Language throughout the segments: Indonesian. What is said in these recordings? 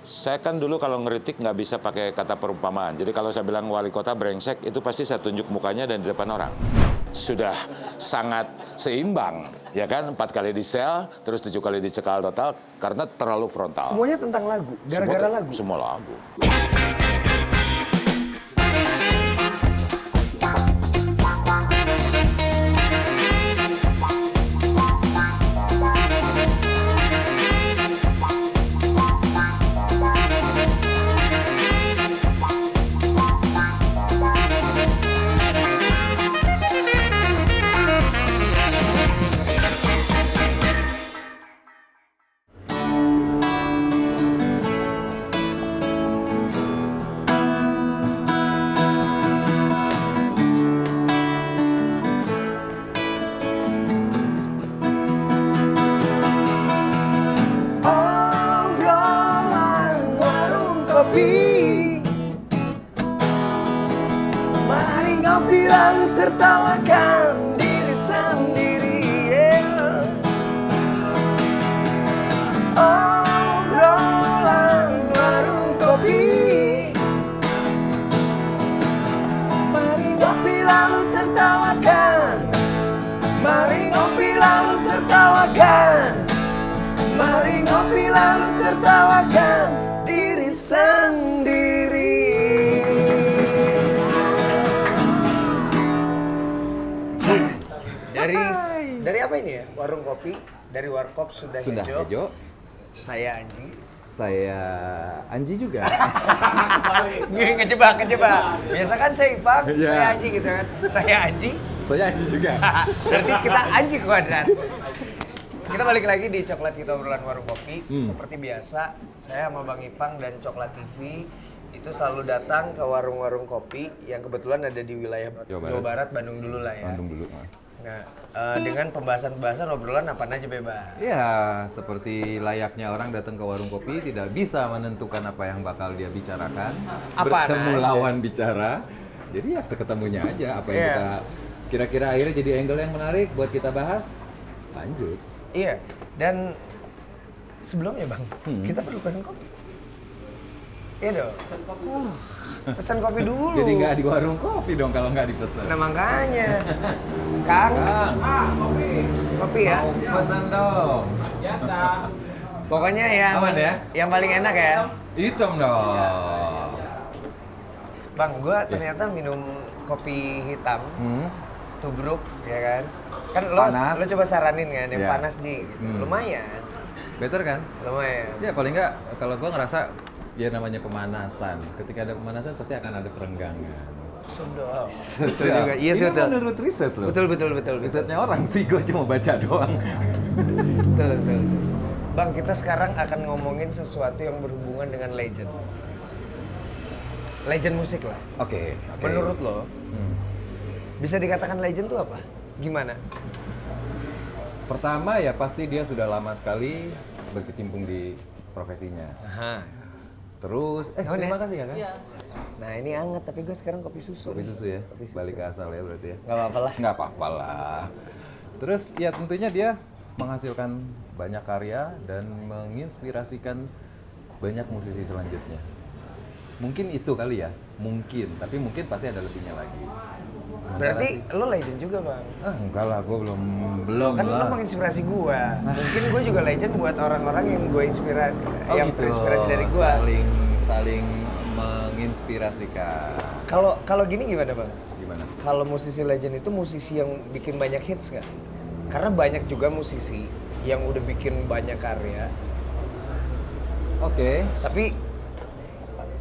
Saya kan dulu kalau ngeritik nggak bisa pakai kata perumpamaan. Jadi kalau saya bilang wali kota brengsek, itu pasti saya tunjuk mukanya dan di depan orang. Sudah sangat seimbang, ya kan? 4 kali di sel, terus 7 kali dicekal total, karena terlalu frontal. Semuanya tentang lagu, gara-gara lagu. Semua lagu. Mari ngopi lalu tertawakan diri sendiri, obrolan warung kopi. Mari ngopi lalu tertawakan, mari ngopi lalu tertawakan, mari ngopi lalu tertawakan diri sendiri. Dari apa ini ya? Warung kopi, dari Warkop sudah Hejo. Saya Anji. Saya Anji juga. Ngejebak. Biasa kan saya Ipang, Iya. saya Anji gitu kan. Saya Anji. Saya Anji juga. Berarti kita Anji kuadrat. Kita balik lagi di Coklat Kita Obrolan Warung Kopi. Seperti biasa, saya sama Bang Ipang dan Coklat TV itu selalu datang ke warung-warung kopi yang kebetulan ada di wilayah Jawa Barat, Bandung dulu lah ya. Bandung dulu. Nah, dengan pembahasan-pembahasan obrolan apa aja bebas. Ya, seperti layaknya orang datang ke warung kopi tidak bisa menentukan apa yang bakal dia bicarakan. Apaan Bertemu aja. lawan bicara. Jadi ya seketemunya aja apa yang Iya. kita kira-kira akhirnya jadi angle yang menarik buat kita bahas. Lanjut. Iya, dan sebelumnya Bang, kita perlu pesan kopi. Iya dong. Pesan kopi dulu. Jadi nggak di warung kopi dong kalau nggak dipesan. Nah makanya, Kang. Kopi ya. Mau pesan dong. Pokoknya yang Aman ya? yang paling enak ya. Hitam dong. Bang, gua ternyata minum kopi hitam, tubruk ya kan. Kan Panas. lo coba saranin kan yang Iya. panas Ji. Lumayan. Better kan? Lumayan. Ya paling nggak kalau gua ngerasa ya namanya pemanasan. Ketika ada pemanasan pasti akan ada perenggangan. Sudah. Betul juga. Iya sih, betul. menurut riset loh. Betul. Risetnya orang sih, gue cuma baca doang. Betul. Bang, kita sekarang akan ngomongin sesuatu yang berhubungan dengan legend. Legend musik lah. Oke. Menurut lo, bisa dikatakan legend tuh apa? Gimana? Pertama ya pasti dia sudah lama sekali berkecimpung di profesinya. Aha. Terus, terima kasih kakak. Nah ini hangat, tapi gue sekarang kopi susu. Kopi susu ya? Kopi susu. Balik ke asal ya berarti ya? Gak apa-apa lah. Nggak apa-apa lah. Terus ya tentunya dia menghasilkan banyak karya dan menginspirasikan banyak musisi selanjutnya. Mungkin itu kali ya, mungkin. Tapi mungkin pasti ada lebihnya lagi. Sementara Berarti sih- lo legend juga bang? enggak lah, gue belum Kan lah. lo menginspirasi gue. Mungkin gue juga legend buat orang-orang yang gue inspirasi, yang gitu. terinspirasi dari gue. Saling menginspirasikan. Kalau gini gimana bang? Gimana? Kalau musisi legend itu musisi yang bikin banyak hits nggak? Karena banyak juga musisi yang udah bikin banyak karya, Oke, tapi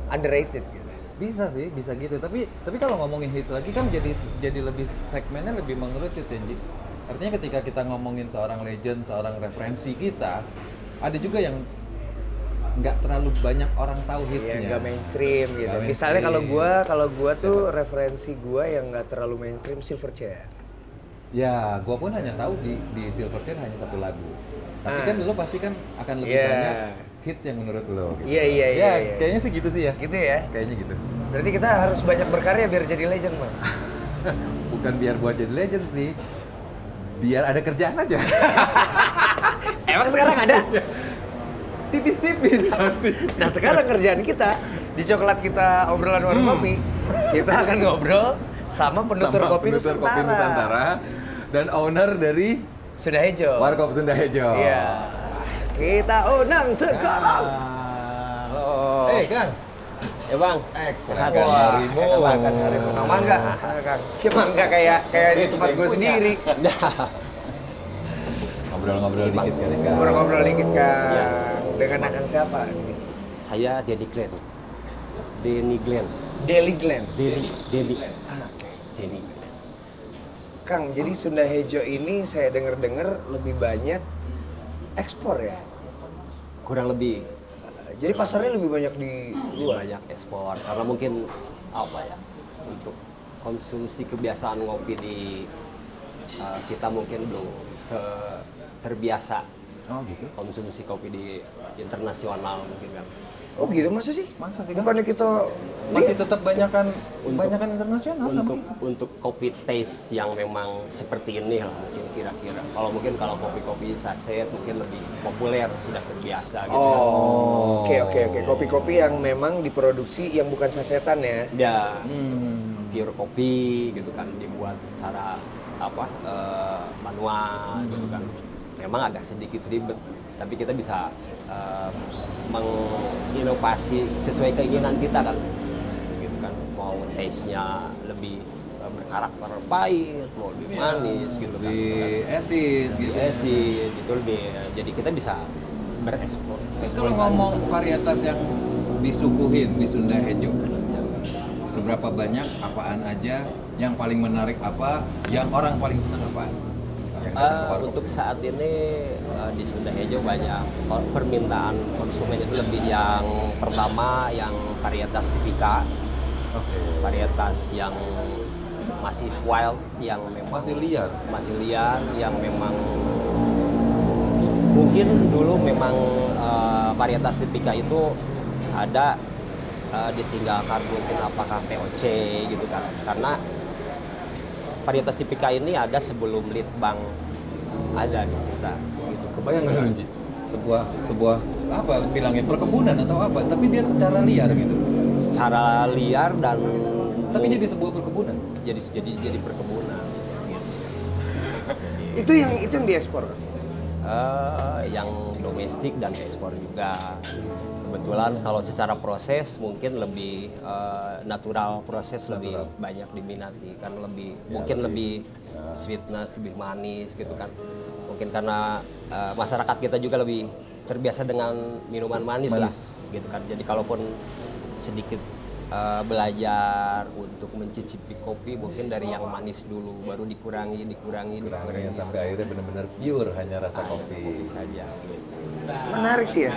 underrated gitu. bisa sih, bisa gitu. Tapi kalau ngomongin hits lagi kan jadi lebih segmennya lebih mengerucut ya, Ji. Artinya ketika kita ngomongin seorang legend, seorang referensi kita, ada juga yang nggak terlalu banyak orang tahu Iya, hitsnya. nggak mainstream gitu. Nggak Misalnya mainstream. kalau gua tuh referensi gua yang nggak terlalu mainstream, Silverchair. Ya, gua pun hanya tahu di Silverchair hanya satu lagu. Tapi kan dulu pasti kan akan lebih Iya. banyak hits yang menurut lo. Gitu. Iya. Ya, kayaknya sih gitu sih ya. Gitu ya. Kayaknya gitu. Berarti kita harus banyak berkarya biar jadi legend, Bang. Bukan biar buat jadi legend sih. Biar ada kerjaan aja. Emang sekarang ada? tipis-tipis pasti. Nah sekarang kerjaan kita di coklat kita obrolan warung kopi, kita akan ngobrol sama penutur Sama kopi penutur Nusantara. Kopi Nusantara dan owner dari Sudah Hejo. Warkop Sunda Hejo. Iya. Kita undang sekarang. Halo. Kang. Ya bang, Ekstra Wah, kan harimau. makan harimau. Nah, mangga, Kang. Mangga kayak di tempat gue sendiri. Ngobrol-ngobrol dikit kali Kang. Ngobrol-ngobrol dikit Kang. Iya. Dengan Akang siapa? saya Denny Glenn. Denny Glenn. Deli Glenn. Denny. Ah, oke. Denny. Kang, jadi Sunda Hejo ini saya dengar-dengar lebih banyak ekspor ya? Kurang lebih Jadi pasarnya lebih banyak di luar? banyak ekspor karena mungkin apa ya untuk konsumsi kebiasaan ngopi di kita mungkin belum terbiasa Oh gitu. konsumsi kopi di internasional mungkin kan. Oh gitu, masa sih? Masa sih, Kang? Bukannya kita Masih tetap banyakan internasional sama kita. Untuk kopi taste yang memang seperti ini lah mungkin kira-kira. Kalau kopi-kopi saset mungkin lebih populer sudah terbiasa gitu. Oh, oke. Kopi-kopi yang memang diproduksi yang bukan sasetan ya? Ya pure kopi gitu kan dibuat secara manual gitu kan. Memang agak sedikit ribet, tapi kita bisa menginovasi sesuai keinginan kita kan. Gitu kan. Mau taste-nya lebih berkarakter pahit, mau lebih manis gitu kan. Di acid gitu. Gitu lebih. Jadi kita bisa berekspor. Terus kalau ngomong varietas yang disuguhin di Sunda Hejo, seberapa banyak, apaan aja, yang paling menarik apa, yang orang paling senang apaan? Yang datang ke Warkop Untuk Sunda. saat ini di Sunda Hejo banyak permintaan konsumen itu lebih yang pertama yang varietas tipika, Oke. varietas yang masih wild, yang memang Masih liar. yang memang mungkin dulu memang varietas tipika itu ada ditinggalkan mungkin apakah POC gitu kan, karena varietas tipika ini ada sebelum Litbang ada di kita gitu. Kebayang nggak lu, Ji? Sebuah apa bilangnya perkebunan atau apa? Tapi dia secara liar gitu. Secara liar dan Tapi jadi sebuah perkebunan. jadi perkebunan Itu yang diekspor kan? yang domestik dan ekspor juga. Kebetulan kalau secara proses mungkin lebih natural proses lebih banyak diminati kan, mungkin lebih sweetness, lebih manis gitu kan. Mungkin karena masyarakat kita juga lebih terbiasa dengan minuman manis lah gitu kan. Jadi kalaupun sedikit belajar untuk mencicipi kopi mungkin dari yang manis dulu baru dikurangi Sampai akhirnya benar-benar pure hanya rasa kopi. saja. Menarik sih ya.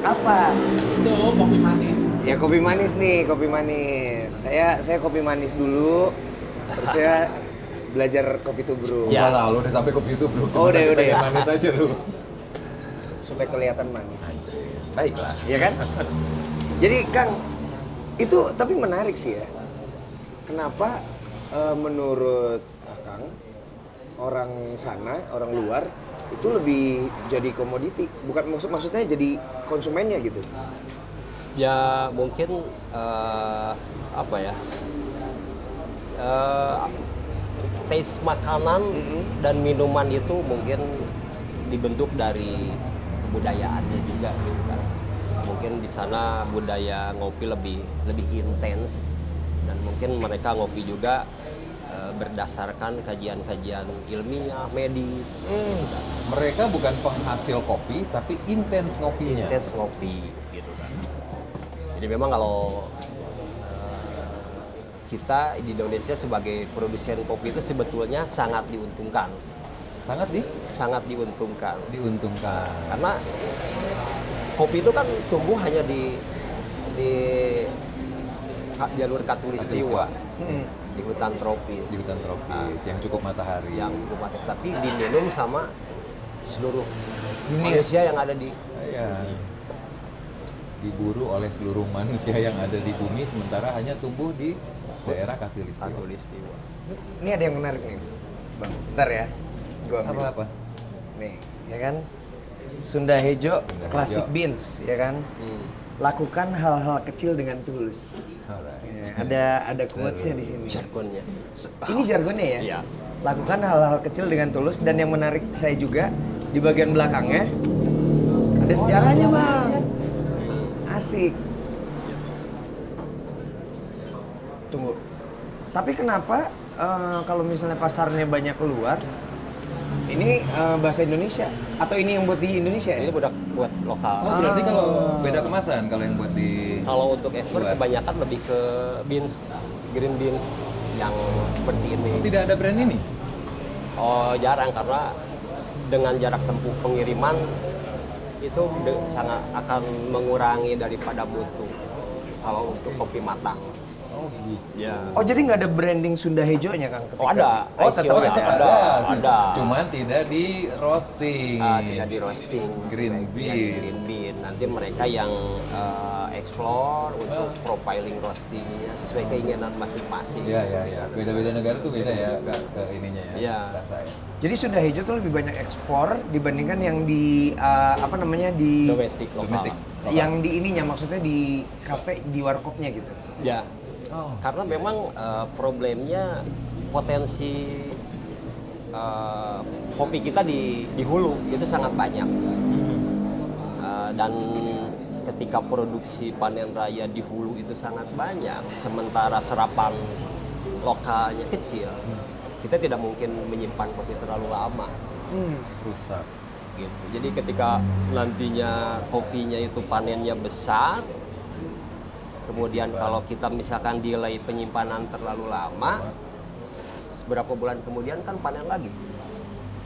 Apa? Itu kopi manis. Ya kopi manis nih, kopi manis. Saya kopi manis dulu. Terus saya belajar kopi tubruk. Ya. Lah, lu udah sampai kopi itu belum? Oh, udah ya. Manis aja lu. Supaya kelihatan manis. Baiklah. Iya kan? Jadi Kang, itu tapi menarik sih ya. Kenapa menurut Kang orang sana, orang luar itu lebih jadi komoditi, bukan maksudnya jadi konsumennya gitu. Ya mungkin apa ya? Taste makanan dan minuman itu mungkin dibentuk dari kebudayaannya juga gitu kan. Mungkin di sana budaya ngopi lebih intens dan mungkin mereka ngopi juga berdasarkan kajian-kajian ilmiah, medis. Gitu kan. Mereka bukan penghasil kopi, tapi intens ngopinya. Intens ngopi gitu kan. Jadi memang kalau kita di Indonesia sebagai produsen kopi itu sebetulnya sangat diuntungkan. Sangat diuntungkan. Diuntungkan. Karena kopi itu kan tumbuh hanya di jalur Katulistiwa, di hutan tropis. Di hutan tropis yang cukup matahari. Yang cukup mati, tapi diminum sama seluruh manusia yang ada di Ya. Diburu oleh seluruh manusia yang ada di bumi, sementara hanya tumbuh di daerah Katulistiwa. Katulistiwa. Ini ada yang menarik nih, Bang. Bentar ya. Gua ambil. Apa-apa? Nih, ya kan? Sunda Hejo, Sunda Classic Hejo. Beans, ya kan? Lakukan hal-hal kecil dengan tulus. Alright. Ya, ada quotes-nya di sini. Jargonnya. Ini jargonnya ya? Iya. Lakukan hal-hal kecil dengan tulus, dan yang menarik saya juga di bagian belakangnya ada sejarahnya, Bang. Asik. Tunggu. Tapi kenapa kalau misalnya pasarnya banyak keluar, ini bahasa Indonesia atau ini yang buat di Indonesia ya? Ini buat lokal. Oh, berarti kalau beda kemasan kalau yang buat di Kalau untuk ekspor Luar. kebanyakan lebih ke beans, green beans yang seperti ini. tidak ada brand ini? Oh, jarang karena dengan jarak tempuh pengiriman itu sangat akan mengurangi daripada mutu kalau untuk kopi matang. Oh gitu. Ya. Oh, jadi nggak ada branding Sunda Hejo-nya, Kang? Oh, ada. Oh, tetap ICO-nya ada. ada. Cuman tidak di roasting. Tidak di roasting. Green sebaiknya bean. di green bean. Nanti mereka yang explore untuk profiling roastingnya sesuai keinginan masing-masing. Iya, iya, iya. Beda-beda negara tuh beda ya ke ininya ya. Iya. Rasanya. Jadi Sunda Hejo tuh lebih banyak ekspor dibandingkan yang di apa namanya di Domestik lokal. Domestik. yang di ininya, maksudnya di kafe, di warkopnya gitu. Ya. Oh. Karena memang problemnya potensi kopi kita di hulu itu sangat banyak. Dan ketika produksi panen raya di hulu itu sangat banyak, sementara serapan lokalnya kecil, kita tidak mungkin menyimpan kopi terlalu lama. Rusak. Gitu. Jadi ketika nantinya kopinya itu panennya besar, kemudian kalau kita misalkan delay penyimpanan terlalu lama, berapa bulan kemudian kan panen lagi.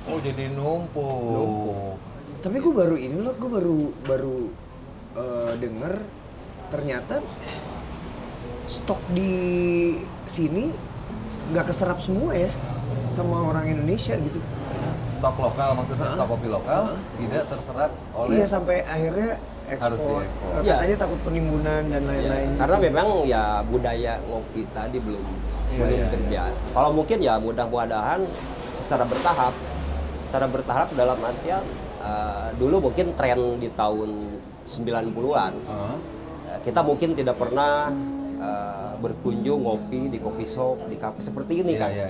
Oh, jadi numpuk. Tapi gue baru ini loh, gue baru denger ternyata stok di sini nggak keserap semua ya sama orang Indonesia gitu. Stok lokal, maksudnya stok kopi lokal tidak terserap oleh Iya, sampai akhirnya Harus ekspor. diekspor. Katanya takut penimbunan dan lain-lain. Karena memang ya budaya ngopi tadi belum terbiasa. Kalau mungkin ya mudah-mudahan secara bertahap. Secara bertahap dalam artian dulu mungkin tren di tahun 90-an. Kita mungkin tidak pernah berkunjung ngopi di kopi shop, di kafe seperti ini kan. Iya.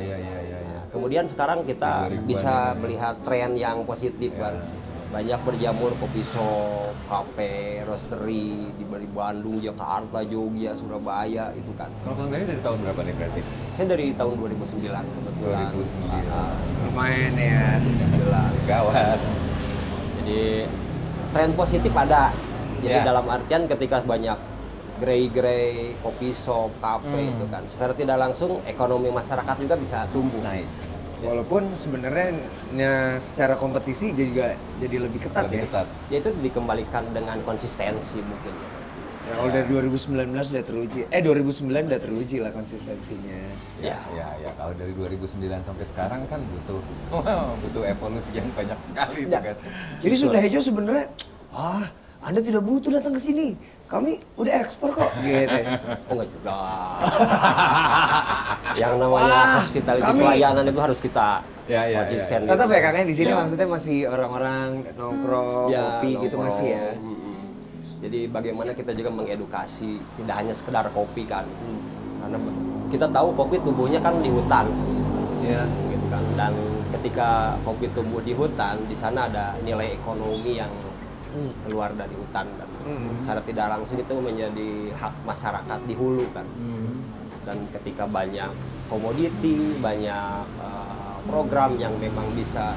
Kemudian sekarang kita 2000-an bisa ini. melihat tren yang positif kan. Banyak berjamur kopi shop, kafe, roastery di Bandung, Jakarta, Jogja, Surabaya itu kan. Kalau Kang Dani dari tahun berapa nih berarti? Saya dari tahun 2009 kebetulan. 2009. Lumayan ya. 2009. Gawat. Jadi tren positif ada. Jadi Ya. dalam artian ketika banyak grey kopi shop, kafe itu kan, secara tidak langsung ekonomi masyarakat juga bisa tumbuh. Naik. Walaupun sebenarnya secara kompetisi juga jadi lebih ketat Lebih ya. ketat. Ya itu dikembalikan dengan konsistensi mungkin. Ya, kalau dari 2019 udah teruji. 2009 udah teruji lah konsistensinya. Ya. Kalau dari 2009 sampai sekarang kan butuh evolusi yang banyak sekali itu Ya. kan. Jadi Sunda Hejo sebenarnya, Anda tidak butuh datang ke sini. Kami udah ekspor kok, gitu. Oh enggak juga. Yang namanya hospitality kami- pelayanan itu harus kita Ya. konsisten. Tetap gitu. ya kakaknya di sini maksudnya masih orang-orang nongkrong, kopi gitu nongkrong. masih ya. Jadi bagaimana kita juga mengedukasi, tidak hanya sekedar kopi kan. Karena kita tahu kopi tumbuhnya kan di hutan. Iya. Gitu kan. Dan ketika kopi tumbuh di hutan, di sana ada nilai ekonomi yang keluar dari hutan kan. Secara tidak langsung itu menjadi hak masyarakat di hulu kan. Dan ketika banyak komoditi, banyak program yang memang bisa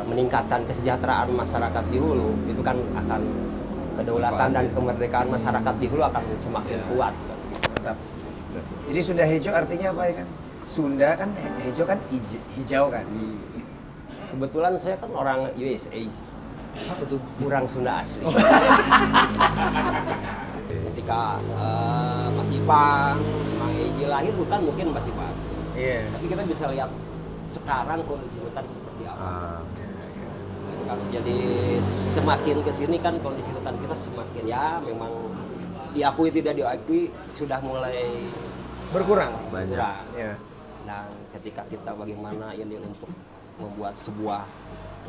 meningkatkan kesejahteraan masyarakat di hulu, itu kan akan kedaulatan dan kemerdekaan masyarakat di hulu akan semakin kuat kan. Mantap. Jadi Sunda Hejo artinya apa ya kan? Sunda kan, Hejo kan hijau kan? Kebetulan saya kan orang USA. Apa tuh? Kurang Sunda asli. Ketika Mas Ipang, Mang Eji lahir hutan mungkin masih bagus. Iya. Tapi kita bisa lihat sekarang kondisi hutan seperti apa. Gitu kan. Jadi semakin kesini kan kondisi hutan kita semakin ya memang diakui tidak diakui sudah mulai Berkurang. berkurang. Iya. Dan ketika kita bagaimana ini untuk membuat sebuah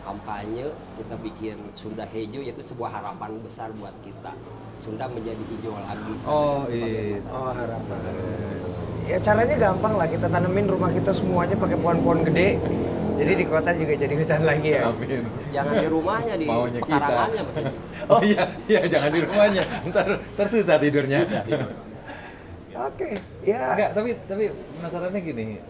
kampanye, kita bikin Sunda Hejo, yaitu sebuah harapan besar buat kita. Sunda menjadi hijau lagi. Oh, Sebagai iya. masyarakat. Oh, harapan. Ya caranya gampang lah, kita tanemin rumah kita semuanya pakai pohon-pohon gede. Jadi di kota juga jadi hutan lagi ya. Amin. Jangan di rumahnya, di Maunya kita. pekarangannya maksudnya. Oh iya, iya jangan di rumahnya. Ntar susah tidurnya. Oke, ya. Enggak, tapi penasarannya gini.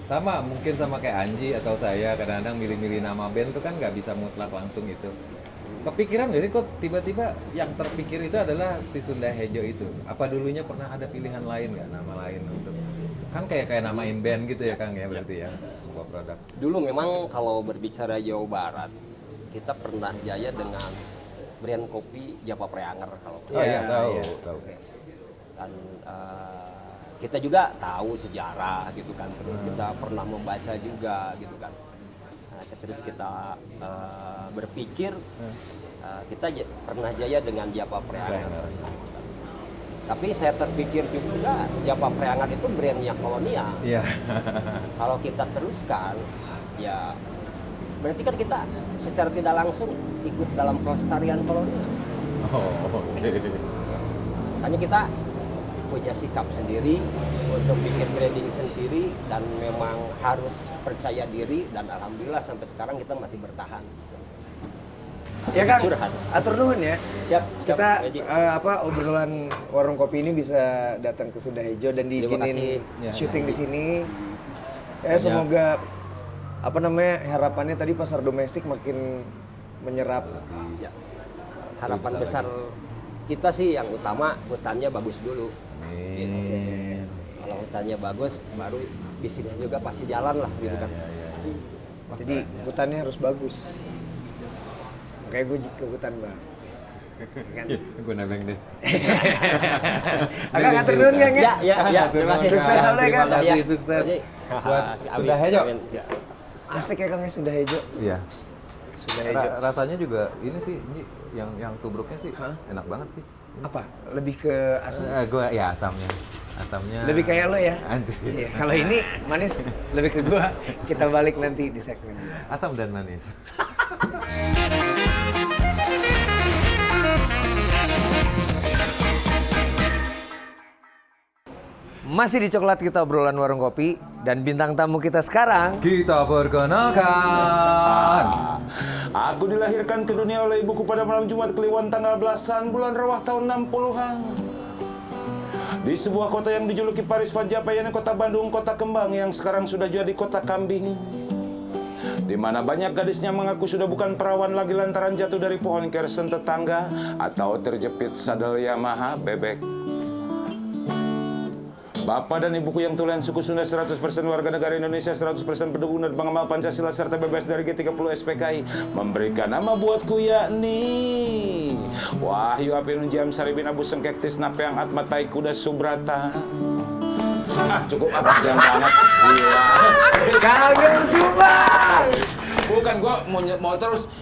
Sama mungkin sama kayak Anji atau saya kadang-kadang milih-milih nama band tuh kan nggak bisa mutlak langsung itu. Kepikiran nggak sih kok tiba-tiba yang terpikir itu adalah si Sunda Hejo itu? Apa dulunya pernah ada pilihan lain nggak, nama lain untuk kan kayak namain band gitu ya Kang ya berarti ya sebuah produk. Dulu memang kalau berbicara Jawa Barat, kita pernah jaya dengan brand kopi Japa Preanger kalau Oh iya, tahu. Oke. Dan kita juga tahu sejarah gitu kan, terus kita pernah membaca juga gitu kan. Nah, terus kita berpikir kita pernah jaya dengan Japa Preanger. Tapi saya terpikir juga Japa Preanger itu brandnya kolonial. Iya. Kalau kita teruskan, ya berarti kan kita secara tidak langsung ikut dalam pelestarian kolonial. Oh, oke. Makanya kita punya sikap sendiri untuk bikin branding sendiri dan memang harus percaya diri dan alhamdulillah sampai sekarang kita masih bertahan. Ya Kang, Curhat. atur nuhun ya. Siap, Kita Haji. obrolan warung kopi ini bisa datang ke Sunda Hejo dan Terima diizinin kasih. syuting di sini. Ya semoga harapannya tadi pasar domestik makin menyerap. Ya. Harapan besar kita sih yang utama hutannya bagus dulu. Amin. Kalau hutannya bagus, baru bisnisnya juga pasti jalan lah gitu kan. Jadi hutannya harus bagus. Makanya gue ke hutan bang. Kan? Gue nebeng deh. Agak ngatur dulu Kang ya. Ya, terima kasih. Sukses selalu ya, Kang. Terima kasih, Ya. sukses buat Amin. Sunda Hejo. Amin. Asik ya Kang ya Sunda Hejo. Iya. Sunda Hejo. Rasanya juga ini sih, ini yang tubruknya sih enak banget sih. Apa? Lebih ke asam? Gue ya asamnya. Asamnya. Lebih kayak lo ya? Anjir. Iya, kalau ini manis, lebih ke gua. Kita balik nanti di segmen. Asam dan manis. Masih di Coklat Kita obrolan warung kopi dan bintang tamu kita sekarang. Kita perkenalkan. Aku dilahirkan ke dunia oleh ibuku pada malam Jumat Kliwon tanggal belasan bulan Rawah tahun 60-an. Di sebuah kota yang dijuluki Paris Vajapayana, kota Bandung, kota kembang yang sekarang sudah jadi kota kambing. Di mana banyak gadisnya mengaku sudah bukan perawan lagi lantaran jatuh dari pohon kersen tetangga atau terjepit sadel Yamaha bebek. Bapak dan ibuku yang tulen suku Sunda 100% warga negara Indonesia, 100% pendukung dan pengamal Pancasila serta bebas dari G30 SPKI memberikan nama buatku yakni Wahyu Apinun Jam Saribin Abu Sengkek Tisna Peang Atma Tai Kuda Subrata. Cukup jangan banget. Gila. Kagum Subang. Bukan gua mau terus.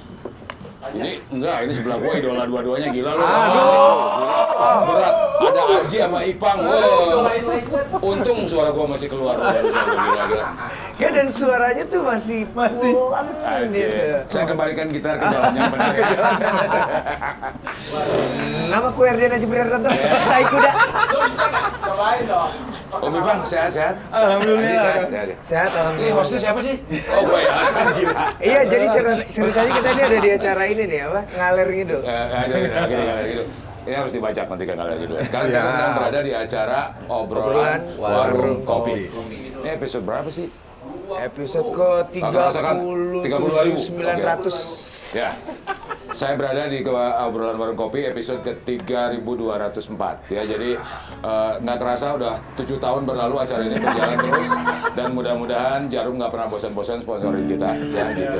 Ini enggak, ini sebelah gua idola dua-duanya gila lu. Berat. Ada Aji sama Ipang. Untung suara gua masih keluar dari sana gila. Ya dan suaranya tuh masih pelan gitu. Saya kembalikan gitar ke jalan yang benar ya. Nama ku Erdian Haji Prihartanto. Tai Kuda. Cobain dong. Om Ipang sehat-sehat? Alhamdulillah. Sehat. Sehat Ini alhamdulillah. hostnya siapa sih? Oh gue ya. Gila. Iya, jadi ceritanya kita ini ada di acara ini nih apa? Ngaler gitu. Gitu. Ini harus dibaca nanti kan ada gitu. Sekarang kita sedang berada di acara obrolan warung kopi. Ini episode berapa sih? Episode ke Rasakan 37.900. Ya. Saya berada di obrolan warung kopi episode ke-3204 ya. Jadi nggak terasa udah 7 tahun berlalu acara ini berjalan terus dan mudah-mudahan Jarum nggak pernah bosan-bosan sponsorin kita ya gitu.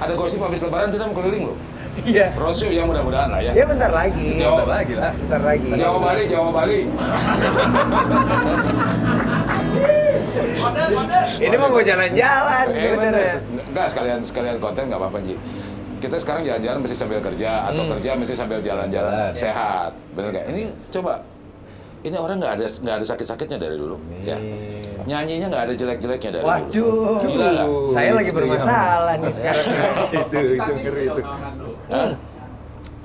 Ada gosip habis lebaran kita mau keliling loh. Iya. Roadshow ya mudah-mudahan lah ya. Ya bentar lagi. Jawa lagi lah. Bentar lagi. Jawa Bali. Ini mah mau jalan-jalan sebenarnya. Enggak, sekalian konten nggak apa-apa, Ji. Kita sekarang jalan-jalan mesti sambil kerja atau kerja mesti sambil jalan-jalan sehat. Bener nggak? Ini coba ini orang nggak ada sakit-sakitnya dari dulu. Ya. Nyanyinya nggak ada jelek-jeleknya dari dulu. Waduh, Gila nggak? saya lagi bermasalah nih sekarang. itu ngeri itu. Hah?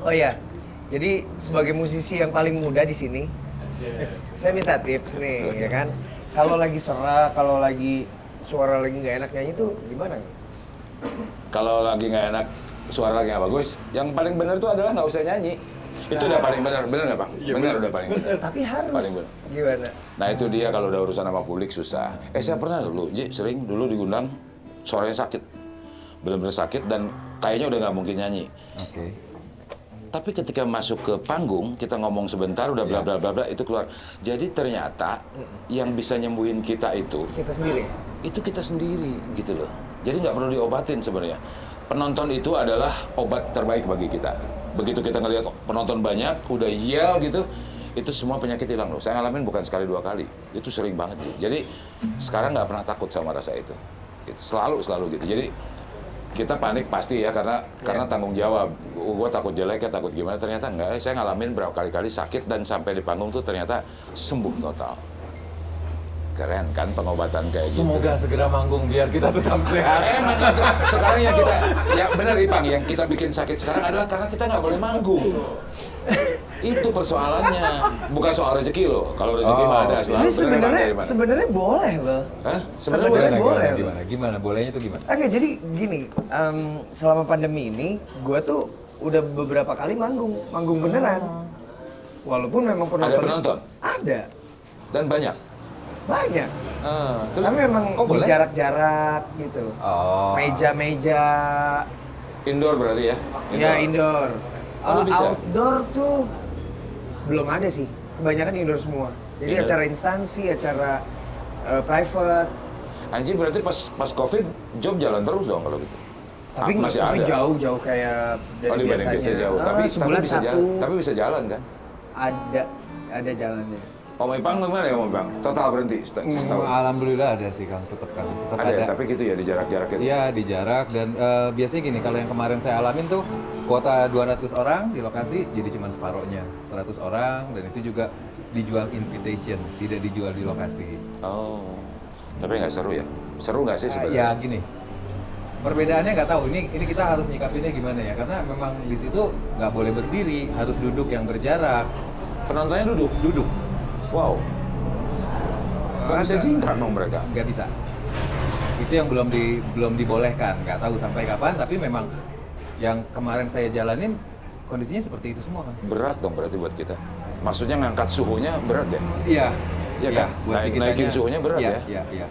Oh ya, jadi sebagai musisi yang paling muda di sini, saya minta tips nih, ya kan? Kalau lagi serak, kalau lagi suara lagi nggak enak nyanyi tuh gimana? Kalau lagi nggak enak, suara lagi nggak bagus, yang paling benar itu adalah nggak usah nyanyi. Itu udah paling benar nggak Bang? Benar udah paling benar. Tapi harus Paling benar. gimana? Nah itu dia kalau udah urusan sama publik susah. Saya pernah dulu, sering dulu diundang, suaranya sakit. Benar-benar sakit dan kayaknya udah nggak mungkin nyanyi. Oke. Tapi ketika masuk ke panggung, kita ngomong sebentar, udah bla bla bla bla, itu keluar. Jadi ternyata yang bisa nyembuhin kita itu kita sendiri gitu loh. Jadi nggak perlu diobatin sebenarnya. Penonton itu adalah obat terbaik bagi kita. Begitu kita ngelihat penonton banyak, udah yell gitu, itu semua penyakit hilang loh. Saya ngalamin bukan sekali 2 kali, itu sering banget. Jadi sekarang nggak pernah takut sama rasa itu. Gitu. Selalu gitu. Jadi kita panik pasti ya karena tanggung jawab. Gue takut jelek ya, takut gimana. Ternyata enggak. Saya ngalamin berapa kali sakit dan sampai di panggung tuh ternyata sembuh total. Keren kan pengobatan kayak gitu. Semoga segera manggung biar kita tetap sehat. Emang itu sekarang yang kita, ya benar Ipang, yang kita bikin sakit sekarang adalah karena kita nggak boleh manggung. Itu persoalannya, bukan soal rezeki loh. Kalau rezeki mah ada selalu. Tapi sebenarnya boleh loh. Hah? Sebenarnya boleh. Gimana? Bolehnya itu gimana? Oke, jadi gini, selama pandemi ini, gue tuh udah beberapa kali manggung beneran. Walaupun memang Ada penonton? Ada, Dan banyak. banyak. Terus Tapi memang kok di boleh? jarak-jarak gitu. Oh. Meja-meja, indoor berarti ya? ya indoor. Oh, bisa? Outdoor tuh belum ada sih. Kebanyakan indoor semua. Jadi Indoor. acara instansi, acara private. Anjing berarti pas COVID job jalan terus dong kalau gitu. Tapi Masih tapi ada. jauh kayak dari Oh, dibanding biasanya. biasa jauh. Ah, Tapi sebulan bisa satu. jalan. Tapi bisa jalan kan? Ada jalannya. Om Ipang gimana ya Om Ipang? Total berhenti setahun. Alhamdulillah ada sih Kang, tetap Ada, ya, tapi gitu ya di jarak-jarak itu. Iya di jarak dan biasanya gini kalau yang kemarin saya alamin tuh kuota 200 orang di lokasi jadi cuma separohnya 100 orang dan itu juga dijual invitation tidak dijual di lokasi. Oh. Tapi nggak seru ya? Seru nggak sih Ya sebenarnya? gini perbedaannya nggak tahu ini kita harus nyikapinnya gimana ya karena memang di situ nggak boleh berdiri harus duduk yang berjarak Penontonnya duduk. duduk Wow. Nggak bisa jingkrak dong mereka. nggak bisa itu yang belum dibolehkan nggak tahu sampai kapan tapi memang yang kemarin saya jalanin kondisinya seperti itu semua kan. Berat dong berarti buat kita. Maksudnya ngangkat suhunya berat ya? Iya. Iya kan? Naikin suhunya berat ya? Iya.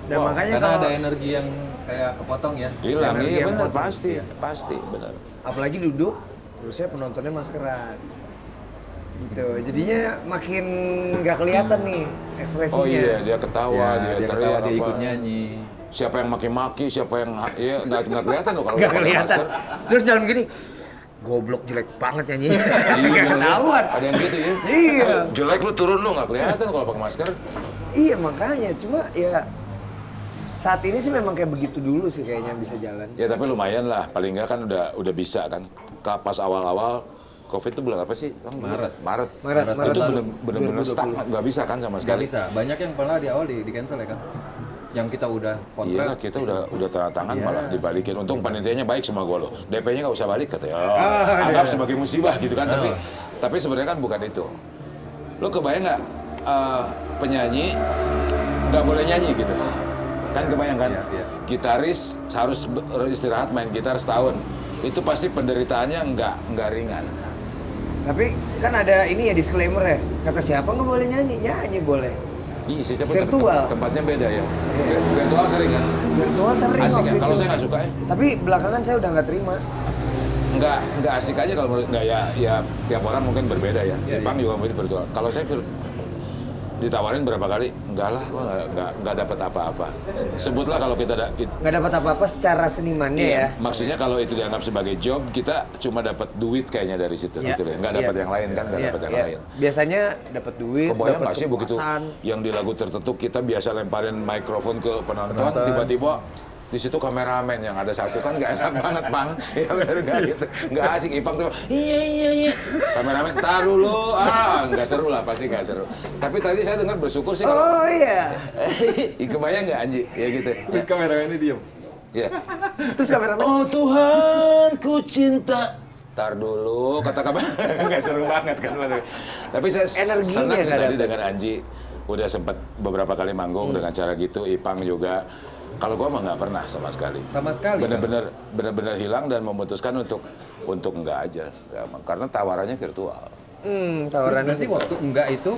Dan Wow, makanya Karena kalau ada energi yang kayak kepotong ya. Hilang, Energi iya yang benar, potong. pasti, benar. apalagi duduk, terusnya penontonnya maskeran. Gitu. Jadinya makin nggak kelihatan nih ekspresinya. Oh iya, dia ketawa, dia dia teriak ketawa, dia apa. ikut nyanyi. Siapa yang maki-maki, siapa yang ya nggak kelihatan loh kalau Nggak pakai kelihatan. masker. Terus dalam gini, goblok jelek banget nyanyi. Iya, Nggak ketahuan. Ada yang gitu ya? Iya. Jelek lu turun lu nggak kelihatan kalau pakai masker. Iya makanya, cuma ya saat ini sih memang kayak begitu dulu sih kayaknya bisa jalan. Ya tapi lumayan lah, paling nggak kan udah bisa kan. Pas awal-awal COVID itu bulan apa sih? Bang? Maret. Maret. Maret Itu lalu. bener-bener stuck, nggak bisa kan sama Nggak sekali. bisa. Banyak yang pernah di awal di cancel ya kan. Yang kita udah Iya, kontrak. kita udah tanda tangan malah dibalikin. Untung panitianya baik sama gue loh. DP-nya nggak usah balik katanya. Anggap sebagai musibah gitu kan. Tapi sebenarnya kan bukan itu. Lo kebayang nggak penyanyi nggak boleh nyanyi gitu? Kan kebayang kan? Iya. Gitaris harus istirahat main gitar setahun. Itu pasti penderitaannya nggak ringan. Tapi kan ada ini ya disclaimer ya. Kata siapa nggak boleh nyanyi? Nyanyi boleh. Iya, sih, Virtual. tempatnya beda ya. Virtual sering kan? Virtual sering Asik waktu ya? Kalau itu. saya nggak suka ya. Tapi belakangan saya udah nggak terima. Nggak asik aja kalau menurut nggak ya tiap orang mungkin berbeda ya. Iya, Jepang juga mungkin virtual. Kalau saya ditawarin berapa kali, enggak lah, gua nggak dapat apa-apa. Sebutlah kalau kita Nggak dapat apa-apa secara senimannya ya. maksudnya kalau itu dianggap sebagai job, kita cuma dapat duit kayaknya dari situ, Iya, gitu ya. Nggak dapat iya. yang lain kan, nggak Iya, dapat yang iya. lain. Biasanya dapat duit, Kebayang dapat nggak sih begitu kepuasan. yang di lagu tertentu kita biasa lemparin mikrofon ke penonton, tiba-tiba Di situ kameramen yang ada satu kan nggak enak banget Bang. Ya benar nggak gitu, nggak asik. Ipang tuh iya. Kameramen tar dulu, nggak seru lah pasti nggak seru. Tapi tadi saya dengar bersyukur sih. Oh iya. Kebayang nggak Anji? Ya gitu. Terus kameramennya diem. Ya. Terus kameramen, Oh Tuhan, ku cinta. Tar dulu, kata kabar nggak seru banget kan. Tapi saya Energinya senang sih nggak tadi dapet. dengan Anji. Udah sempat beberapa kali manggung dengan cara gitu. Ipang juga. Kalau gua mah nggak pernah sama sekali. Sama sekali. Benar-benar hilang dan memutuskan untuk enggak aja. Ya, karena tawarannya virtual. Terus tawaran berarti waktu enggak itu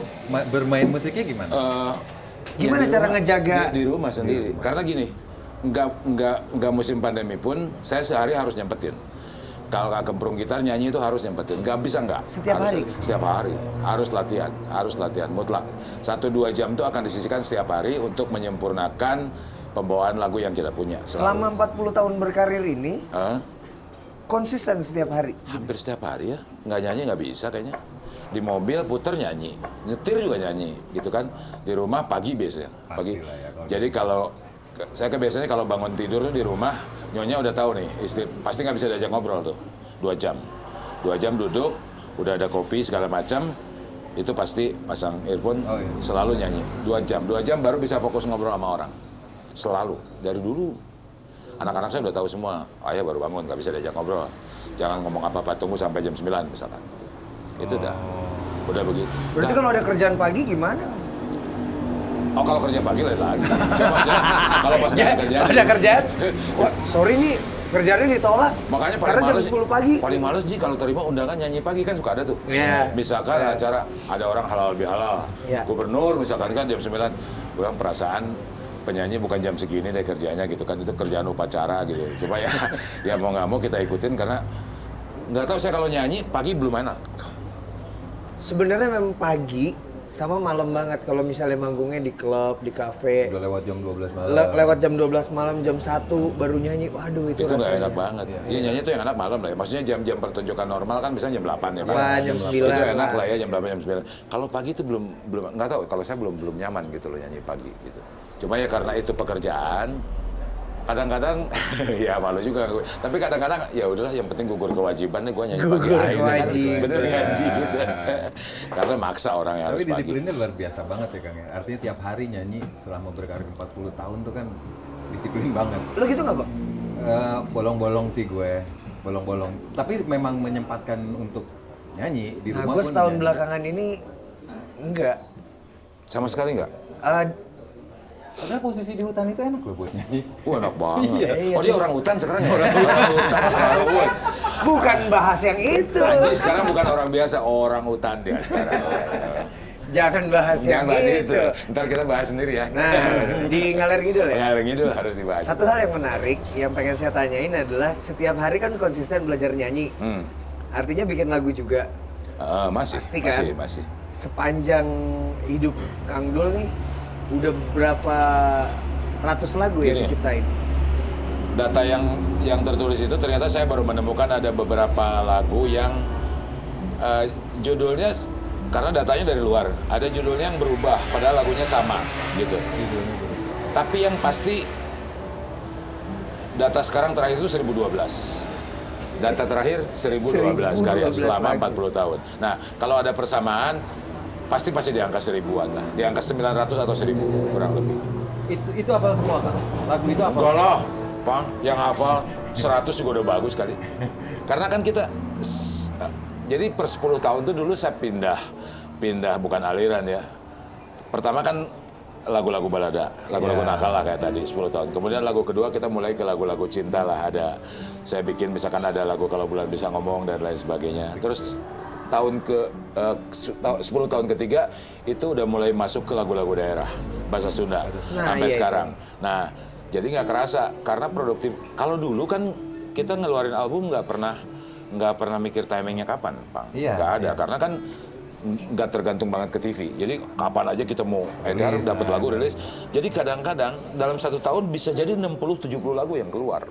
bermain musiknya gimana? Gimana di cara rumah- ngejaga? di rumah sendiri? Karena gini, nggak musim pandemi pun saya sehari harus nyempetin. Kalau Kak Gemprung gitar nyanyi itu harus nyempetin, nggak bisa nggak. Setiap Harus- hari? Setiap hari, harus latihan mutlak. 1-2 jam itu akan disisihkan setiap hari untuk menyempurnakan pembawaan lagu yang kita punya. Selama 40 tahun berkarir ini, Hah? konsisten setiap hari. Hampir setiap hari ya, nggak nyanyi nggak bisa kayaknya. Di mobil puter nyanyi, nyetir juga nyanyi, gitu kan. Di rumah pagi biasanya, pagi. Pastilah ya, kalau Jadi kalau saya kan biasanya kalau bangun tidur tuh di rumah, nyonya udah tahu nih, istri pasti nggak bisa diajak ngobrol tuh, 2 jam. 2 jam duduk, udah ada kopi segala macam, itu pasti pasang earphone, Oh, iya. selalu nyanyi. 2 jam baru bisa fokus ngobrol sama orang. Selalu, dari dulu. Anak-anak saya udah tahu semua, ayah baru bangun, nggak bisa diajak ngobrol. Jangan ngomong apa-apa, tunggu sampai jam 9 misalkan. Itu udah begitu. Berarti Nah, kalau ada kerjaan pagi gimana? oh kalau kerja pagi lain lagi. Coba aja, kalau pas nggak ada kerjaan. Ada kerjaan? Wah, sorry nih, kerjaannya ditolak. Makanya paling Karena jam males 10 pagi. Paling males sih kalau terima undangan nyanyi pagi kan suka ada tuh. Iya. Misalkan Iya. acara ada orang halal bihalal. Iya. Gubernur misalkan kan jam 9. Kurang perasaan penyanyi bukan jam segini deh kerjanya gitu kan, itu kerjaan upacara gitu. Cuma ya ya mau nggak mau kita ikutin karena nggak tahu saya kalau nyanyi pagi belum enak. Sebenarnya memang pagi sama malam banget kalau misalnya manggungnya di klub, di kafe. Udah lewat jam 12 malam. Lewat jam 12 malam, jam 1 baru nyanyi. Waduh, itu Itu nggak rasanya. enak banget. Iya nyanyi tuh yang enak malam lah ya. Maksudnya jam-jam pertunjukan normal kan bisa jam 8 ya. Pak? Wah, jam 9 Itu enak lah. lah ya jam 8 jam 9. Kalau pagi itu belum nggak tahu. Kalau saya belum nyaman gitu loh nyanyi pagi gitu. Cuma ya karena itu pekerjaan. Kadang-kadang ya malu juga. Tapi kadang-kadang ya udahlah yang penting gugur kewajiban nih gue nyanyi pagi Gugur aja kan. kewajiban. Bener nggak sih gitu. Karena maksa orang yang Tapi harus pagi. disiplinnya luar biasa banget ya Kang ya. Artinya tiap hari nyanyi selama berkarir 40 tahun tuh kan disiplin banget. Lo gitu nggak, Bang? Bolong-bolong sih gue, bolong-bolong. Tapi memang menyempatkan untuk nyanyi di Nah, rumah gue pun setahun nyanyi. belakangan ini enggak. Sama sekali nggak? Padahal posisi di hutan itu enak loh buat nyanyi. Enak banget. Iya, Oh dia orang hutan sekarang ya? Orang hutan sekarang. Woi. Bukan bahas yang itu. Anji sekarang bukan orang biasa, orang hutan dia sekarang. Jangan bahas Jangan yang bahas itu. itu. Ntar kita bahas sendiri ya. Nah, di ngaler gitu ya. Ya, yang itu harus dibahas. Satu hal yang menarik yang pengen saya tanyain adalah setiap hari kan konsisten belajar nyanyi. Artinya bikin lagu juga. Masih, Pasti kan? masih. Sepanjang hidup Kang Dul nih, udah berapa ratus lagu yang Gini. diciptain? Data yang tertulis itu ternyata saya baru menemukan ada beberapa lagu yang judulnya karena datanya dari luar, ada judulnya yang berubah, padahal lagunya sama, gitu. Tapi yang pasti data sekarang terakhir itu 1012. Data terakhir 1012 karya 1012 selama lagu. 40 tahun. Nah, kalau ada persamaan, pasti di angka 1000-an lah. Di angka 900 atau 1000 kurang lebih. Itu hafal semua Kang? Lagu itu apa? Enggak lah, Bang. Yang hafal 100 juga udah bagus kali. Karena kan kita, jadi per 10 tahun tuh dulu saya pindah bukan aliran ya. Pertama kan lagu-lagu balada, lagu-lagu nakal lah kayak tadi 10 tahun. Kemudian lagu kedua kita mulai ke lagu-lagu cinta lah. Saya bikin misalkan ada lagu Kalau Bulan Bisa Ngomong dan lain sebagainya. Terus 10 tahun ketiga itu udah mulai masuk ke lagu-lagu daerah bahasa Sunda sampai iya sekarang. Nah, jadi nggak kerasa karena produktif. Kalau dulu kan kita ngeluarin album nggak pernah mikir timingnya kapan, Pak. Iya, Nggak ada iya. karena kan nggak tergantung banget ke TV. Jadi kapan aja kita mau edar Rilis, dapat lagu rilis. Jadi kadang-kadang dalam 1 tahun bisa jadi 60-70 lagu yang keluar.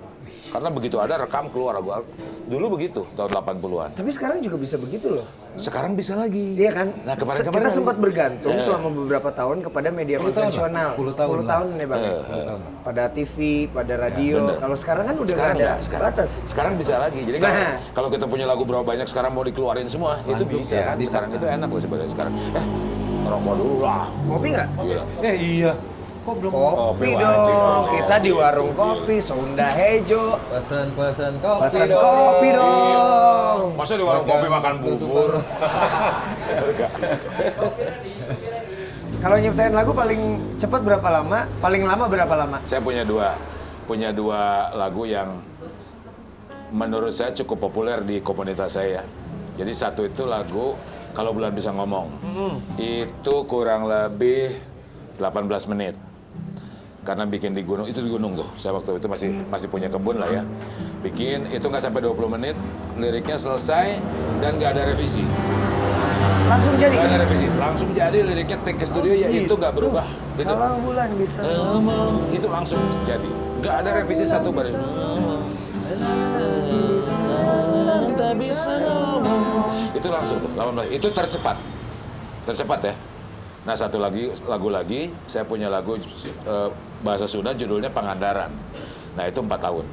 Karena begitu ada rekam keluar lagu. Dulu begitu, tahun 80-an. Tapi sekarang juga bisa begitu loh. Sekarang bisa lagi. Iya kan? Nah, kemarin-kemarin Kita nggak sempat bisa. bergantung selama beberapa tahun kepada media 10 tahun lah. konvensional. 10 tahun 10 lah. tahun nih Bang. 10 tahun. Pada TV, pada radio. bener. Kalau sekarang kan udah Sekarang nggak ada nggak, sekarang. batas. Sekarang bisa lagi. Jadi Nah. kalau kita punya lagu berapa banyak sekarang mau dikeluarin semua, itu Langsung, bisa ya, kan? bisa. Sekarang itu enak loh sebenarnya sekarang. Ngerokok dulu lah. Kopi nggak? Gila. Iya. Kok belum Kopi wajib dong. dong. Kita di warung kopi Sunda Hejo. pesan kopi Pesan dong. kopi dong. Masa di warung kopi makan bubur? Kalau nyiptain lagu paling cepat berapa lama? Paling lama berapa lama? Saya punya dua lagu yang menurut saya cukup populer di komunitas saya. Jadi satu itu lagu Kalau Bulan Bisa Ngomong. Itu kurang lebih 18 menit. Karena bikin di gunung, itu di gunung tuh. Saya waktu itu masih punya kebun lah ya. Bikin, itu nggak sampai 20 menit, liriknya selesai dan nggak ada revisi. Langsung jadi. Nggak ada revisi, langsung jadi liriknya take ke studio ya itu nggak berubah. Gitu. Kalau bulan bisa Ngomong, itu langsung jadi. Nggak ada revisi satu baris. Tak bisa ngomong. Itu langsung tuh, 18. Itu tercepat ya. Nah satu lagu lagi, saya punya lagu bahasa Sunda judulnya Pangandaran. Nah itu 4 tahun.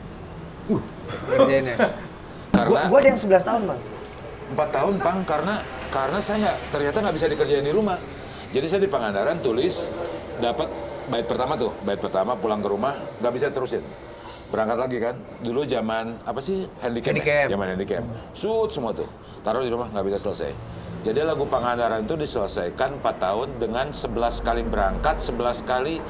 kerjainnya. Karena Gua ada yang 11 tahun Bang. 4 tahun Pang, karena saya ternyata nggak bisa dikerjain di rumah. Jadi saya di Pangandaran tulis, dapat bait pertama pulang ke rumah nggak bisa terusin. Berangkat lagi kan, dulu zaman apa sih handycam, Handycam. zaman handycam, shoot semua tuh, taruh di rumah nggak bisa selesai. Jadi lagu Pangandaran itu diselesaikan 4 tahun dengan 11 kali berangkat, 11 kali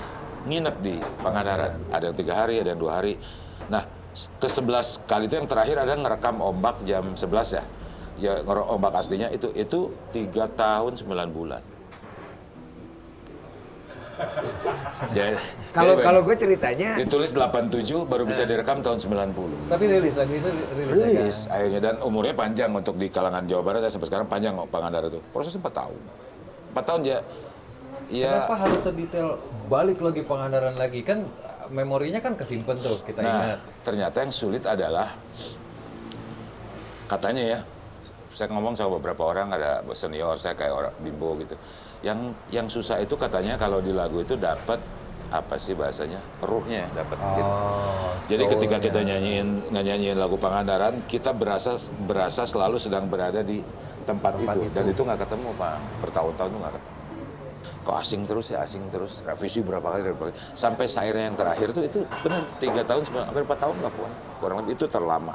nginep di Pangandaran. Ada yang 3 hari, ada yang 2 hari. Nah, ke 11 kali itu yang terakhir ada ngerekam ombak jam 11 ya. Ya ombak aslinya itu 3 tahun 9 bulan. Kalau gue ceritanya ditulis 87 baru bisa direkam tahun 90. Tapi rilis lagu itu Rilis akhirnya, dan umurnya panjang untuk di kalangan Jawa Barat ya, sampai sekarang panjang kok Pangandaran itu. Prosesnya 4 tahun. 4 tahun ya. Kenapa harus sedetail balik lagi Pangandaran lagi? Kan memorinya kan kesimpan tuh, kita ingat. Ternyata yang sulit adalah katanya ya, saya ngomong sama beberapa orang, ada senior saya kayak orang Bimbo gitu. Yang susah itu katanya kalau di lagu itu dapat apa sih bahasanya, ruhnya dapat gitu. Jadi ketika kita nyanyiin lagu Pangandaran, kita berasa selalu sedang berada di tempat itu. Dan itu nggak ketemu Pak, bertahun-tahun itu nggak ketemu. Kok asing terus, revisi berapa kali, sampai syairnya yang terakhir itu benar 3 tahun, hampir 4 tahun nggak puan, kurang lebih itu terlama.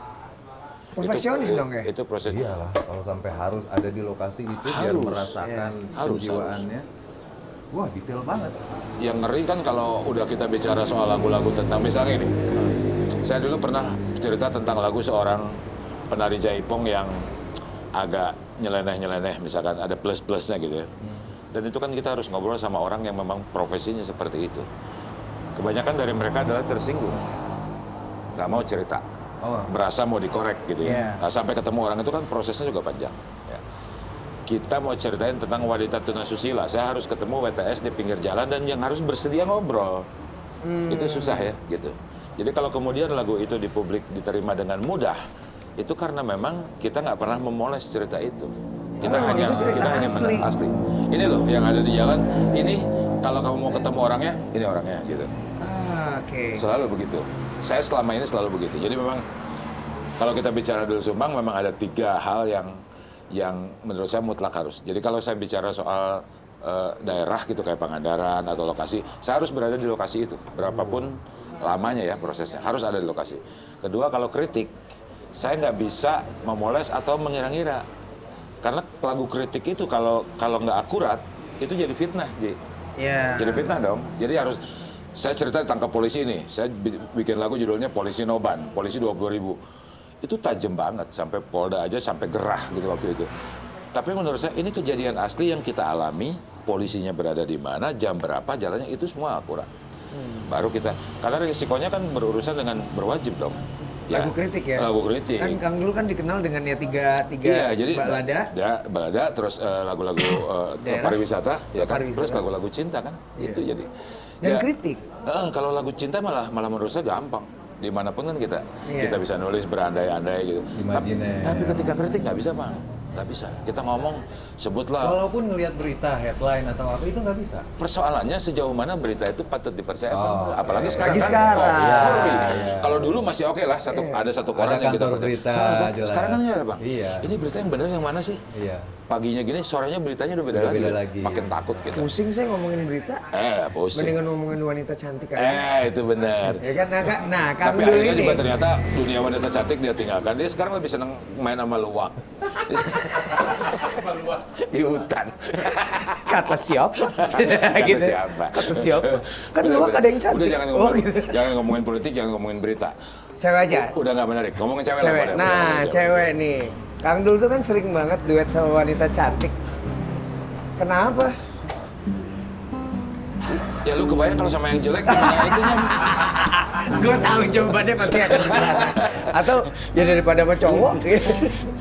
perfeksionis dong ya. Itu proses. Iyalah, kalau sampai harus ada di lokasi itu biar Harus, merasakan harus. kejiwaannya. Wah, detail banget. Yang ngeri kan kalau udah kita bicara soal lagu-lagu tentang, misalnya ini, saya dulu pernah cerita tentang lagu seorang penari jaipong yang agak nyeleneh, misalkan ada plus-plusnya gitu ya. Dan itu kan kita harus ngobrol sama orang yang memang profesinya seperti itu. Kebanyakan dari mereka adalah tersinggung, nggak mau cerita, berasa mau dikorek gitu ya. Nah, sampai ketemu orang itu kan prosesnya juga panjang. Ya. Kita mau ceritain tentang wanita tunasusila, saya harus ketemu WTS di pinggir jalan dan yang harus bersedia ngobrol. Itu susah ya gitu. Jadi kalau kemudian lagu itu di publik diterima dengan mudah, itu karena memang kita nggak pernah memoles cerita itu. Kita hanya menang asli. Ini loh yang ada di jalan. Ini kalau kamu mau ketemu orangnya, ini orangnya gitu. Oke. Selalu begitu. Saya selama ini selalu begitu. Jadi memang kalau kita bicara Doel Sumbang, memang ada 3 hal yang menurut saya mutlak harus. Jadi kalau saya bicara soal daerah gitu kayak Pangandaran atau lokasi, saya harus berada di lokasi itu. Berapapun lamanya ya prosesnya, harus ada di lokasi. Kedua, kalau kritik, saya nggak bisa memoles atau mengira-ngira. Karena lagu kritik itu kalau nggak akurat, itu jadi fitnah, Ji. Iya. Jadi fitnah dong. Jadi harus, saya cerita tentang polisi ini, saya bikin lagu judulnya Polisi Noban, polisi 20.000. Itu tajam banget, sampai Polda aja sampai gerah gitu waktu itu. Tapi menurut saya ini kejadian asli yang kita alami, polisinya berada di mana, jam berapa, jalannya, itu semua akurat. Baru kita, karena risikonya kan berurusan dengan berwajib dong. Ya, Lagu kritik ya? Lagu kritik. Kan Kang Dul kan dikenal dengan ya tiga Iya, jadi balada. balada, terus lagu-lagu pariwisata, ya kan, Pariwisata. terus lagu-lagu cinta kan, Iya. itu jadi. Dan Ya, kritik. kalau lagu cinta malah menurut saya gampang. dimanapun kan kita Iya. kita bisa nulis berandai-andai gitu. Imajiner. Tapi ketika kritik nggak bisa bang, nggak bisa. Kita ngomong sebutlah. Walaupun ngelihat berita, headline atau apa, itu nggak bisa. Persoalannya sejauh mana berita itu patut dipercaya, Oh, apalagi iya. sekarang. Apalagi kan, sekarang. ngeri. Iya. Kalau dulu masih oke lah, ada satu koran Ada yang kita kantor percaya. berita, Bang, jelas. sekarang kan ya bang. Iya. Ini berita yang benar yang mana sih? Iya. Paginya gini, sorenya beritanya udah beda, Udah beda lagi. Makin takut kita. Pusing saya ngomongin berita, Pusing. mendingan ngomongin wanita cantik aja. Itu benar. Ya kan, nah Kang Tapi Dul akhirnya ini. juga ternyata dunia wanita cantik dia tinggalkan. Dia sekarang lebih senang main sama luwak. Di hutan. Kata siapa? Kata Gitu. siapa? Kata siapa? Kan luwak ada yang cantik. Udah jangan Oh, ngomongin, gitu. jangan ngomongin politik, jangan ngomongin berita. Cewek aja. Udah nggak menarik. Ngomongin cewek, lah Cewek. boleh, Nah, boleh. cewek nih. Kang Dul tuh kan sering banget duet sama wanita cantik. Kenapa? Ya lu kebayang kalau sama yang jelek, ya itunya. Gue tahu jawabannya pasti akan di sana. Atau ya daripada sama cowok.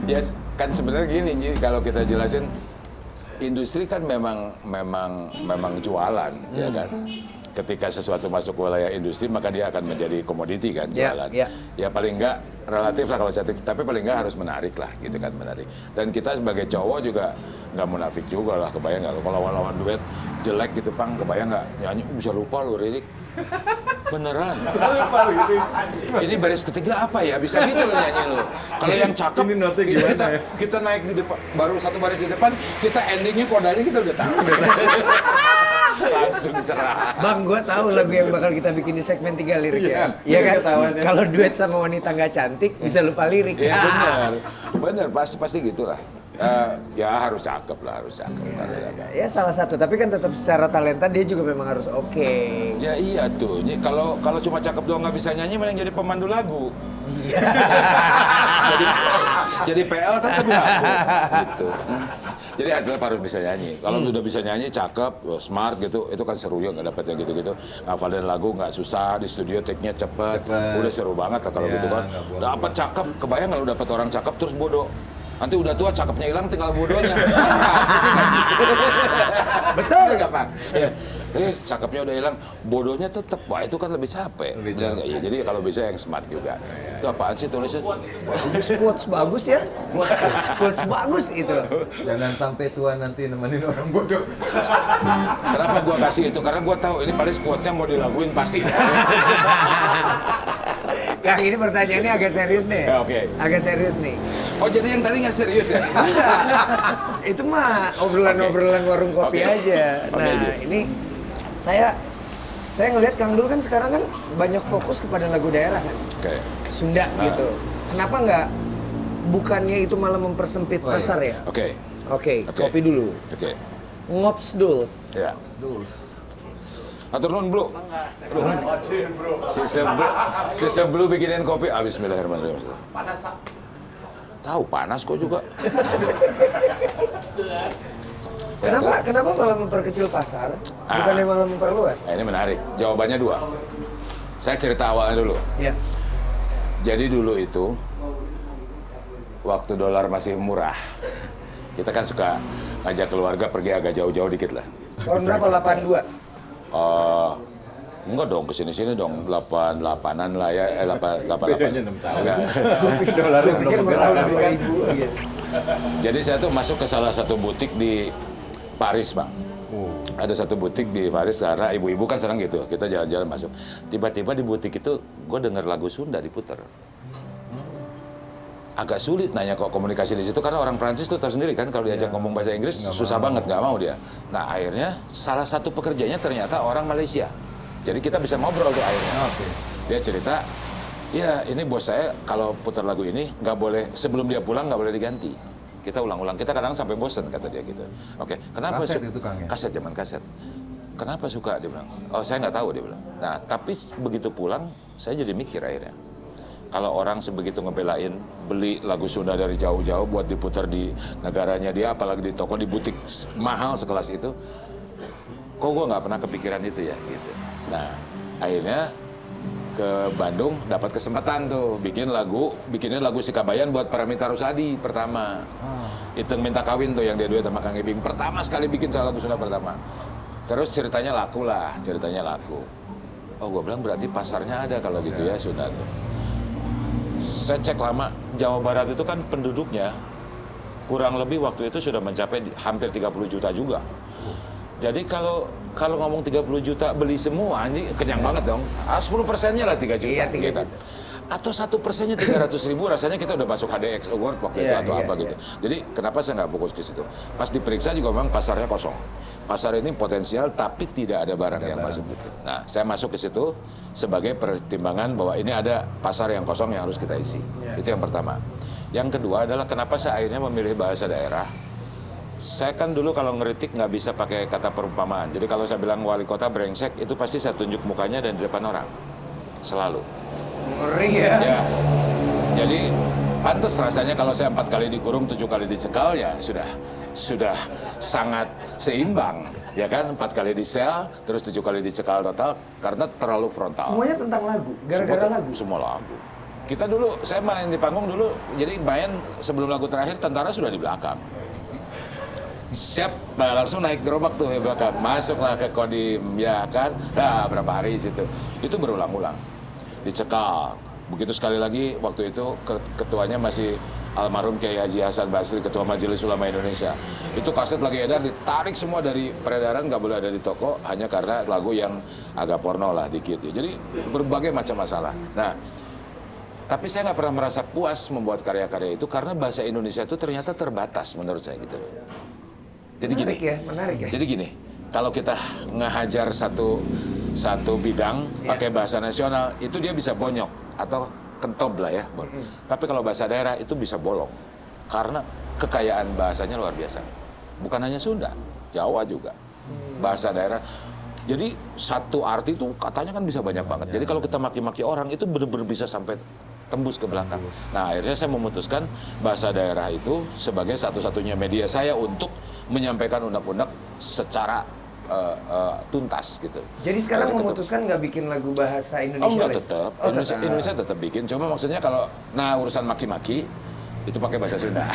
Ya kan sebenarnya gini, Ji, kalau kita jelasin industri kan memang jualan, ya kan. Ketika sesuatu masuk ke wilayah industri maka dia akan menjadi komoditi kan, Ya, jualan. ya. Ya paling enggak relatif lah kalau cantik, tapi paling enggak harus menarik lah, gitu kan, menarik. Dan kita sebagai cowok juga nggak munafik juga lah, kebayang nggak lo kalau lawan duet jelek gitu pang, kebayang nggak nyanyi bisa lupa lo Ririk. Beneran. Ini baris ketiga apa ya? Bisa gitu lo nyanyi lo. Kalau yang cakep, Ini notnya gimana kita, ya? kita naik di depan, baru satu baris di depan, kita endingnya kodanya kita udah tahu. Langsung cerah. Bang, gue tahu lagu yang bakal kita bikin di segmen 3 lirik ya. Iya, Iya kan? ketahuan ya. Kalau duet sama wanita nggak cantik bisa lupa lirik. Iya benar, pasti gitulah. Ya harus cakep lah, harus cakep. Ya salah satu, tapi kan tetap secara talenta dia juga memang harus oke. Ya iya tuh, kalau cuma cakep doang nggak bisa nyanyi, malah jadi pemandu lagu. Iya. Jadi PL kan lebih lagu, gitu. Jadi atlet harus bisa nyanyi. Kalau udah bisa nyanyi, cakep, smart gitu, itu kan seru ya, nggak dapet yang gitu-gitu. Ngafalin lagu nggak susah, di studio take-nya cepet. Udah seru banget lah kalau Iya, gitu kan. nggak buang-buang. Dapat cakep, kebayang nggak lu dapet orang cakep terus bodoh. Nanti udah tua, cakepnya hilang, tinggal bodohnya. Betul nggak Pak? Cakepnya udah hilang, bodohnya tetap. Wah itu kan lebih capek. Benar nggak? Ya, jadi kalau bisa yang smart juga. Itu apaan sih tulisnya? Quotes bagus ya. Quotes bagus itu. Jangan sampai tua nanti nemenin orang bodoh. Kenapa gua kasih itu? Karena gua tahu ini paling quotes-nya mau dilakuin pasti. Kang, ini pertanyaannya agak serius nih. Ya, oke. Agak serius nih. Oh jadi yang tadi nggak serius ya? Itu mah obrolan-obrolan warung kopi Oke. aja. Oke, Nah, Ji. ini saya ngelihat Kang Dul kan sekarang kan banyak fokus kepada lagu daerah kan. Oke. Sunda gitu. Kenapa nggak bukannya itu malah mempersempit Oh, pasar yes. ya? Oke. Oke, Oke. kopi dulu. Oke. Ngops Duls. Ya. Duls. Atur nuhun, Bro. Si sebelum bikinin kopi, bismillahirrahmanirrahim. Panas Pak. Tahu panas kok juga. Kenapa malah memperkecil pasar? Bukannya malah memperluas? Nah, ini menarik. Jawabannya dua. Saya cerita awalnya dulu. Ya. Jadi dulu itu, waktu dolar masih murah, kita kan suka ngajak keluarga pergi agak jauh-jauh dikit lah. Tahun berapa? 82? Enggak dong, kesini-sini dong, 88-an lah ya, 88. Bedanya 6 tahun. Enggak. Dolar Gue pikir mau tahun 2000 gitu. Jadi saya tuh masuk ke salah satu butik di Paris, Bang. Oh. Ada satu butik di Paris karena ibu-ibu kan senang gitu. Kita jalan-jalan masuk. Tiba-tiba di butik itu gue denger lagu Sunda diputer. Agak sulit nanya kok komunikasi di situ karena orang Prancis tuh tahu sendiri kan kalau diajak ngomong bahasa Inggris susah banget, nggak mau dia. Nah akhirnya salah satu pekerjanya ternyata orang Malaysia. Jadi kita bisa ngobrol tuh akhirnya. Oke. Dia cerita, ya ini bos saya kalau putar lagu ini nggak boleh sebelum dia pulang nggak boleh diganti. Kita ulang-ulang, kita kadang sampai bosen kata dia gitu. Oke, kenapa? Kaset itu, Kang, ya? Kaset, zaman kaset. Kenapa suka dia bilang? Oh saya nggak tahu dia bilang. Nah tapi begitu pulang saya jadi mikir akhirnya. Kalau orang sebegitu ngebelain beli lagu Sunda dari jauh-jauh buat diputar di negaranya dia, apalagi di toko, di butik mahal sekelas itu, kok gue nggak pernah kepikiran itu ya gitu. Nah akhirnya ke Bandung dapat kesempatan tuh bikinin lagu Sikabayan buat Paramitha Rusady pertama. Iteng Minta Kawin tuh yang dia duet sama Kang Ibing. Pertama sekali bikin lagu Sunda pertama. Terus ceritanya laku. Oh, gue bilang berarti pasarnya ada kalau gitu ya Sunda tuh. Saya cek lama, Jawa Barat itu kan penduduknya kurang lebih waktu itu sudah mencapai hampir 30 juta juga. Jadi kalau ngomong 30 juta beli semua, anjing kenyang banget dong. 10%-nya lah 3 juta. Iya, 3 gitu. juta. Atau 1%-nya 300.000, rasanya kita udah masuk HDX Award waktu itu atau apa gitu. Jadi kenapa saya nggak fokus ke situ? Pas diperiksa juga memang pasarnya kosong. Pasar ini potensial tapi tidak ada barang yang masuk gitu. Nah, saya masuk ke situ sebagai pertimbangan bahwa ini ada pasar yang kosong yang harus kita isi. Itu yang pertama. Yang kedua adalah kenapa saya akhirnya memilih bahasa daerah. Saya kan dulu kalau ngeritik nggak bisa pakai kata perumpamaan. Jadi kalau saya bilang wali kota brengsek, itu pasti saya tunjuk mukanya dan di depan orang. Selalu. Ngeri ya. Ya. Jadi pantas rasanya kalau saya 4 kali dikurung, 7 kali dicekal ya sudah sangat seimbang. Ya kan, 4 kali di sel, terus 7 kali dicekal total karena terlalu frontal. Semuanya tentang lagu, gara-gara lagu. Semua lagu. Kita dulu, saya main di panggung dulu, jadi main sebelum lagu terakhir, tentara sudah di belakang. Siap, langsung naik gerobak tuh di belakang. Masuklah ke Kodim, ya kan. Nah, berapa hari di situ. Itu berulang-ulang. Dicekal. Begitu sekali lagi, waktu itu ketuanya masih almarhum Kiai Haji Hasan Basri, Ketua Majelis Ulama Indonesia. Itu kaset lagi edar, ditarik semua dari peredaran, nggak boleh ada di toko, hanya karena lagu yang agak porno lah dikit. Ya. Jadi berbagai macam masalah. Nah, tapi saya nggak pernah merasa puas membuat karya-karya itu karena bahasa Indonesia itu ternyata terbatas menurut saya gitu. Jadi Menarik ya. Jadi gini, kalau kita ngehajar satu bidang pakai bahasa nasional, itu dia bisa bonyok atau kentob lah ya. Tapi kalau bahasa daerah itu bisa bolong karena kekayaan bahasanya luar biasa. Bukan hanya Sunda, Jawa juga. Bahasa daerah. Jadi satu arti itu katanya kan bisa banyak banget. Jadi kalau kita maki-maki orang itu benar-benar bisa sampai tembus ke belakang. Nah, akhirnya saya memutuskan bahasa daerah itu sebagai satu-satunya media saya untuk menyampaikan unek-unek secara tuntas gitu. Jadi sekarang memutuskan nggak bikin lagu bahasa Indonesia? Oh enggak, lagi? tetap. Oh, Indonesia tetap bikin. Cuma maksudnya kalau urusan maki-maki itu pakai bahasa Sunda.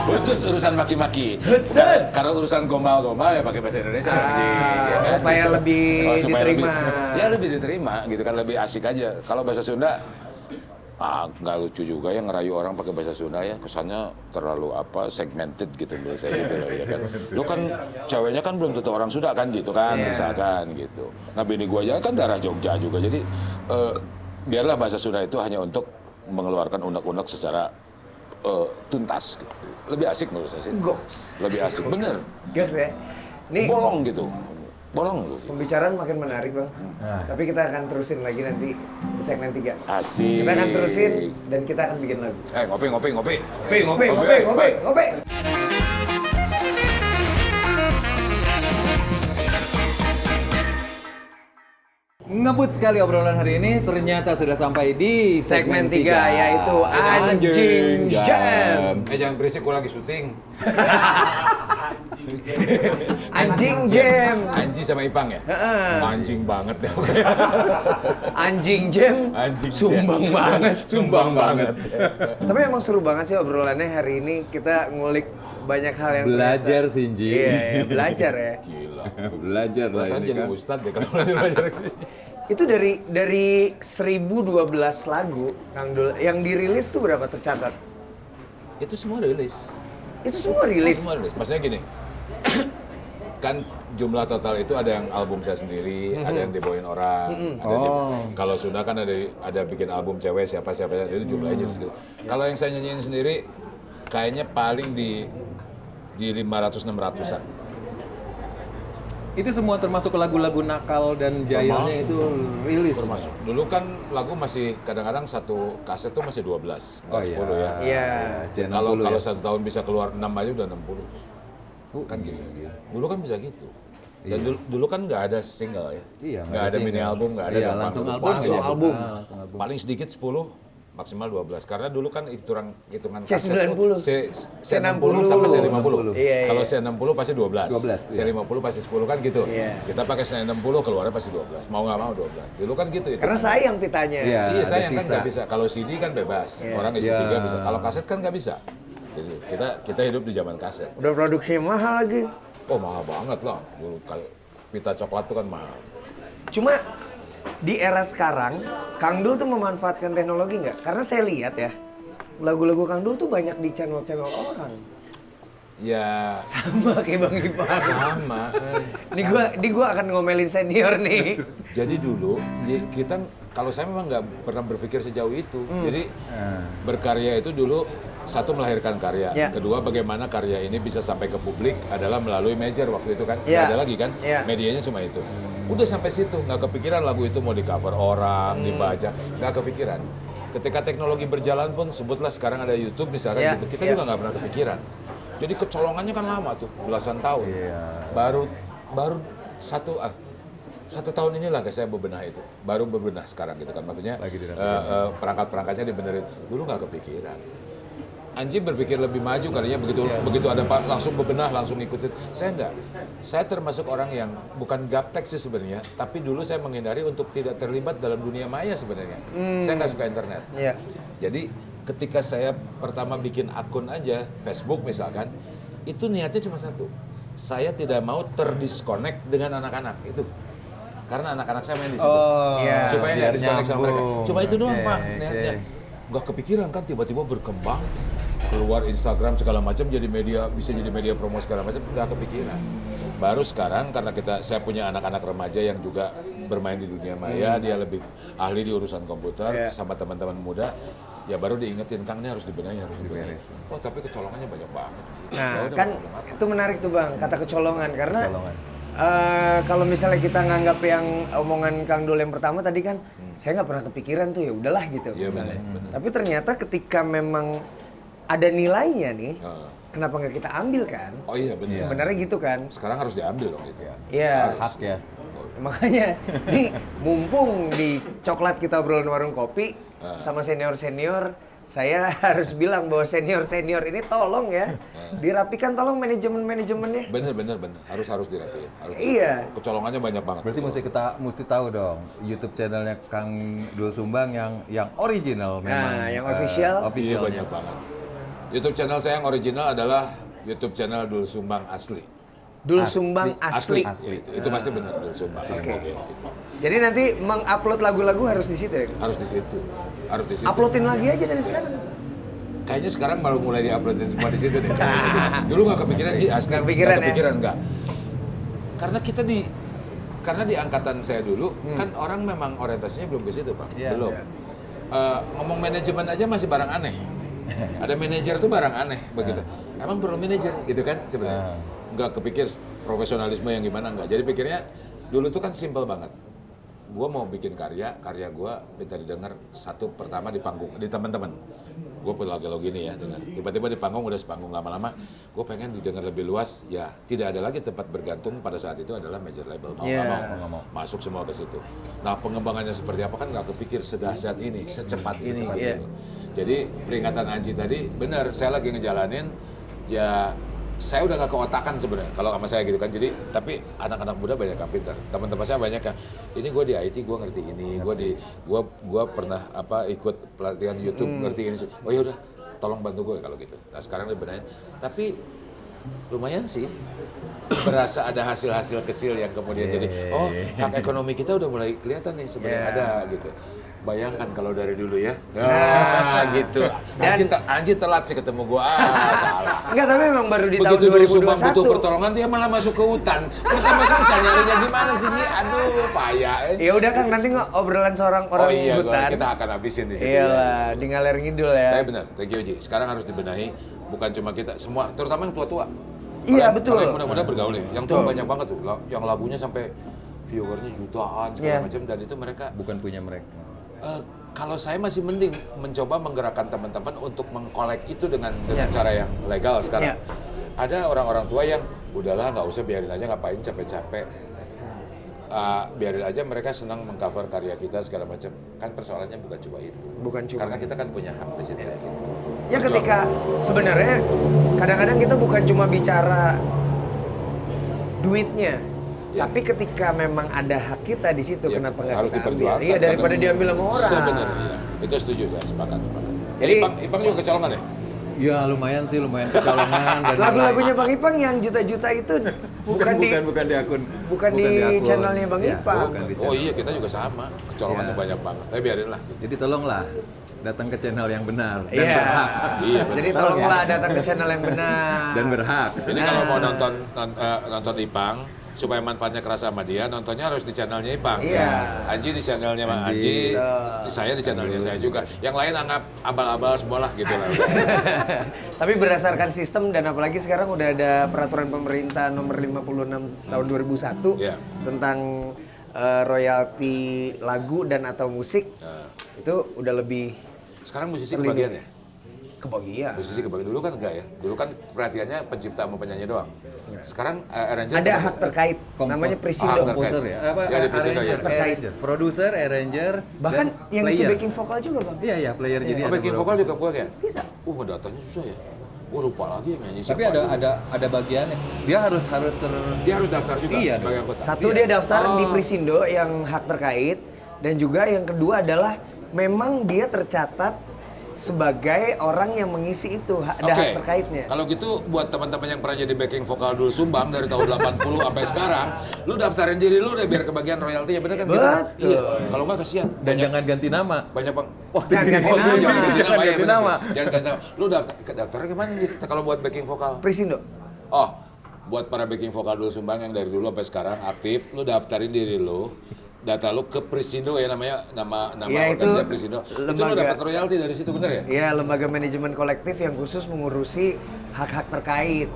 Khusus urusan maki-maki. Khusus. Karena urusan gombal-gombal ya pakai bahasa Indonesia. Ya kan? Supaya lebih diterima. Lebih diterima gitu kan, lebih asik aja. Kalau bahasa Sunda nggak lucu juga ya ngerayu orang pakai bahasa Sunda ya, kesannya terlalu segmented gitu menurut saya gitu ya kan. Lu kan ceweknya kan belum tentu orang Sunda kan gitu kan, misalkan gitu. Nah bini gua aja kan darah Jogja juga, jadi biarlah bahasa Sunda itu hanya untuk mengeluarkan unek-unek secara tuntas gitu. Lebih asik menurut saya sih. Goks. Lebih asik, bener. Goks ya. Nih, Bolong gitu. Bolong lu. pembicaraan makin menarik bang. Tapi kita akan terusin lagi nanti di segmen 3. Asik. Kita akan terusin dan kita akan bikin lagu. Ngopi. Ngopi. Ngebut sekali obrolan hari ini, ternyata sudah sampai di Segmen 3, yaitu Anjing Jam. Jangan berisik, gua lagi syuting. Anjing Jam. Anji sama Ipang ya? Anjing banget deh. Anjing Jam. Anjing Sumbang banget. Sumbang banget. Tapi emang seru banget sih obrolannya hari ini. Kita ngulik banyak hal yang Belajar, ternyata- Sinji. Iya, belajar ya. Gila. Belajar lah Rasanya ini jadi kan. ustadz ya kalau belajar. Itu dari 1012 lagu Kang Dul yang dirilis tuh berapa tercatat? Itu semua rilis. Itu semua rilis. Semua rilis. Maksudnya gini, kan jumlah total itu ada yang album saya sendiri, ada yang dibawain orang. Kalau Sunda kan ada bikin album cewek siapa, jadi jumlahnya jadi segitu. Kalau yang saya nyanyiin sendiri, kayaknya paling di 500-600-an. Itu semua termasuk lagu-lagu nakal dan jahilnya itu rilis. Termasuk. Dulu kan lagu masih kadang-kadang satu kaset tuh masih 12, nggak 10 ya. Iya. Kalau satu tahun bisa keluar 6 aja udah 60. Kan gitu. Dulu kan bisa gitu. Dan dulu kan nggak ada single ya. Iya, Nggak ada mini album, nggak ada delapan langsung album. album. Langsung aja. album. Langsung album. Paling sedikit 10, maksimal 12. Karena dulu kan hitungan kaset C90. tuh C60 sampai C50. Iya. Kalau C60 pasti 12. 12, iya. C50 pasti 10 kan gitu. Iya. Kita pakai C60 keluarnya pasti 12. Mau nggak mau 12. Dulu kan gitu itu. Karena sayang pitanya. Iya. Iya, ada sayang kan sisa. nggak bisa. Kalau CD kan bebas. Iya. Orang isi Iya. 3 bisa. Kalau kaset kan nggak bisa. Jadi kita hidup di zaman kaset. Udah produksinya mahal lagi. Oh mahal banget lah. Dulu kayak pita coklat tuh kan mahal. Cuma di era sekarang, Kang Dul tuh memanfaatkan teknologi nggak? Karena saya lihat ya, lagu-lagu Kang Dul tuh banyak di channel-channel orang. Ya Sama kayak Bang Ipang. sama. Ini gua akan ngomelin senior nih. Jadi dulu kita kalau saya memang nggak pernah berpikir sejauh itu. Jadi berkarya itu dulu satu melahirkan karya, Ya. kedua bagaimana karya ini bisa sampai ke publik adalah melalui major waktu itu kan. Ya. Nggak ada lagi kan, Ya. medianya cuma itu. Udah sampai situ, nggak kepikiran lagu itu mau di cover orang, dibaca, nggak kepikiran. Ketika teknologi berjalan pun, sebutlah sekarang ada YouTube misalkan Ya. gitu, kita Ya. juga nggak pernah kepikiran. Jadi kecolongannya kan lama tuh, belasan tahun. Iya. Baru satu tahun inilah guys saya bebenah itu, baru bebenah sekarang gitu kan, maksudnya Lagi perangkat-perangkatnya dibenerin. Dulu nggak kepikiran. Anji berpikir lebih maju kalinya begitu ada Pak langsung bebenah langsung ikutin. Saya enggak. Saya termasuk orang yang bukan gaptek sih sebenarnya, tapi dulu saya menghindari untuk tidak terlibat dalam dunia maya sebenarnya. Saya nggak suka internet. Iya. Jadi ketika saya pertama bikin akun aja Facebook misalkan, itu niatnya cuma satu. Saya tidak mau terdisconnect dengan anak-anak itu. Karena anak-anak saya main di situ. Oh, Iya. Supaya biar nggak disconnect sama mereka. nyambung. Cuma itu doang Oke, Pak oke. niatnya. Nggak kepikiran kan tiba-tiba berkembang. Keluar Instagram segala macam jadi media, bisa jadi media promo segala macam, nggak kepikiran. Baru sekarang karena saya punya anak-anak remaja yang juga bermain di dunia maya, dia lebih ahli di urusan komputer sama teman-teman muda, ya baru diingetin Kang ini harus dibenahi, harus dibenahi. Oh tapi kecolongannya banyak banget. Nah, Ya udah, kan mau ngomong apa? itu menarik tuh Bang, kata kecolongan karena Kecolongan. kalau misalnya kita nganggap yang omongan Kang Dul yang pertama tadi kan, saya nggak pernah kepikiran tuh ya udahlah gitu Iya, misalnya. benar. Tapi ternyata ketika memang ada nilainya nih, Ah. kenapa nggak kita ambil kan? Oh iya benar. Sebenarnya gitu kan? Sekarang harus diambil dong itu. Iya. Hak ya. Makanya nih mumpung di coklat kita obrolan warung kopi sama senior-senior, saya harus bilang bahwa senior-senior ini tolong ya dirapikan, tolong manajemennya. Bener harus dirapiin. Iya. Kecolongannya banyak banget. Berarti mesti tahu dong YouTube channelnya Kang Dul Sumbang yang original memang. yang official. Iya Officialnya. banyak banget. YouTube channel saya yang original adalah YouTube channel Dul Sumbang Asli. Dul Sumbang asli. Asli. Itu pasti benar Dul Sumbang. Oke. Gitu. Jadi nanti mengupload lagu-lagu harus di situ ya? Harus di situ. Uploadin lagi aja dari sekarang. Kayaknya sekarang baru mulai diuploadin semua di situ deh. Dulu nggak kepikiran sih asli. Nggak kepikiran, Nggak kepikiran nggak. Karena di angkatan saya dulu kan orang memang orientasinya belum ke situ Pak. Iya, Belum. iya. Ngomong manajemen aja masih barang aneh. Ada manajer tuh barang aneh begitu. Emang perlu manajer gitu kan sebenarnya. Nggak kepikir profesionalisme yang gimana nggak. Jadi pikirnya dulu tuh kan simple banget. Gue mau bikin karya gue minta didengar satu pertama di panggung, di teman-teman. Gue pun lagu gini ya dengar. Tiba-tiba di panggung udah sepanggung lama-lama, gue pengen didengar lebih luas. Ya tidak ada lagi tempat bergantung pada saat itu adalah major label. Mau nggak mau, masuk semua ke situ. Nah pengembangannya seperti apa kan nggak kepikir sedahsyat ini, secepat ini. Gitu. Jadi peringatan Anji tadi benar, saya lagi ngejalanin ya. Saya udah gak keotakan sebenarnya kalau sama saya gitu kan. Jadi tapi anak-anak muda banyak yang pintar. Teman-teman saya banyak yang ini gue di IT gue ngerti ini, gue pernah ikut pelatihan YouTube ngerti ini. Oh ya udah, tolong bantu gue kalau gitu. Nah sekarang dibenahin. Tapi lumayan sih. Berasa ada hasil-hasil kecil yang kemudian jadi hak ekonomi kita udah mulai kelihatan nih sebenarnya ada gitu. Bayangkan kalau dari dulu ya. Nah, gitu. Anji telat sih ketemu gua. Salah. Enggak, tapi memang baru di Begitu tahun Dul Sumbang butuh 2021. pertolongan dia malah masuk ke hutan. Kita masih bisa nyarinya gimana sih Ji? Aduh, payah. Ya udah Kang, nanti obrolan seorang orang Oh iya, hutan. kita akan habisin di situ. Iyalah, di ngaler ngidul ya. Tapi benar, thank you Ji. Sekarang harus dibenahi, bukan cuma kita, semua, terutama yang tua-tua. Iya, Kalau betul. Kalau yang muda-muda bergaul ya. Yang tua Betul. banyak banget tuh. Yang lagunya sampai viewernya jutaan segala macam, dan itu mereka Bukan punya mereka. kalau saya masih mending mencoba menggerakkan teman-teman untuk mengkolek itu dengan cara yang legal sekarang. Ada orang-orang tua yang udahlah nggak usah, biarin aja, ngapain capek-capek. Biarin aja mereka senang mengcover karya kita segala macam. Kan persoalannya bukan cuma itu. Bukan cuma. Karena kita kan punya hak di situ. Gitu. Ya ketika sebenarnya kadang-kadang kita bukan cuma bicara duitnya. Tapi ketika memang ada hak kita di situ, Ya, kenapa nggak harus kita ambil? diperjuangkan. Iya, daripada Karena diambil sama orang. Sebenarnya, itu setuju saya, sepakat. Jadi Jadi- Ipang juga kecolongan ya? Ya lumayan sih, lumayan kecolongan. Dan Lagu-lagunya Bang Ipang yang juta-juta itu bukan di akun. bukan di akun. channelnya Bang Ya, Ipang. bukan di Oh channel. iya, kita juga sama. Kecolongan Iya. tuh banyak banget. Tapi biarin lah. Jadi tolonglah datang ke channel yang benar dan Iya. berhak. Iya, benar. Jadi tolonglah datang ke channel yang benar. Dan berhak. Ini kalau mau nonton Ipang, supaya manfaatnya kerasa sama dia, nontonnya harus di channelnya Ipang. Iya. Anji di channelnya Bang Anji. Anji, saya di channelnya saya juga. Yang lain anggap abal-abal semua lah gitu lah. Tapi berdasarkan sistem dan apalagi sekarang udah ada peraturan pemerintah nomor 56 tahun 2001 Iya. tentang royalti lagu dan atau musik. Itu udah lebih Sekarang musisi Terlindung. kebagian ya? kebagian. Musisi kebagian. Dulu kan enggak ya? Dulu kan perhatiannya pencipta sama penyanyi doang. Sekarang arranger Ada hak terkait namanya Presindo. terkait. Komposer ya? Apa, Ya, di Presindo, ya. Terkait. Produser, arranger, Bahkan dan yang isi player. backing vokal juga, Bang. Iya, iya, player jadi Oh, ada backing beberapa. vokal juga kebagian? Bisa. Datanya susah ya? Wah lupa lagi yang nyanyi Tapi siapa dulu. ada bagiannya. Dia harus Dia harus daftar juga Iya sebagai dong. anggota. Satu dia daftar di Presindo yang hak terkait dan juga yang kedua adalah memang dia tercatat sebagai orang yang mengisi itu ada hak terkaitnya. Kalau gitu buat teman-teman yang pernah jadi backing vokal dulu sumbang dari tahun 80 sampai sekarang, lu daftarin diri lu deh biar kebagian royaltinya, bener kan? Betul. Iya. Kalau nggak kasihan. dan jangan ganti nama. Banyak bang. Jangan ganti nama. Jangan Jangan ganti nama. ganti nama. Jangan ganti nama. Lu daftarnya kemana nih? Kalau buat backing vokal? Presindo. Oh, buat para backing vokal dulu sumbang yang dari dulu sampai sekarang aktif, lu daftarin diri lu. Data lu ke Presindo ya namanya nama Ya, itu organisasi Presindo. Itu lu lembaga. dapat royalti dari situ bener ya? Ya, lembaga manajemen kolektif yang khusus mengurusi hak-hak terkait.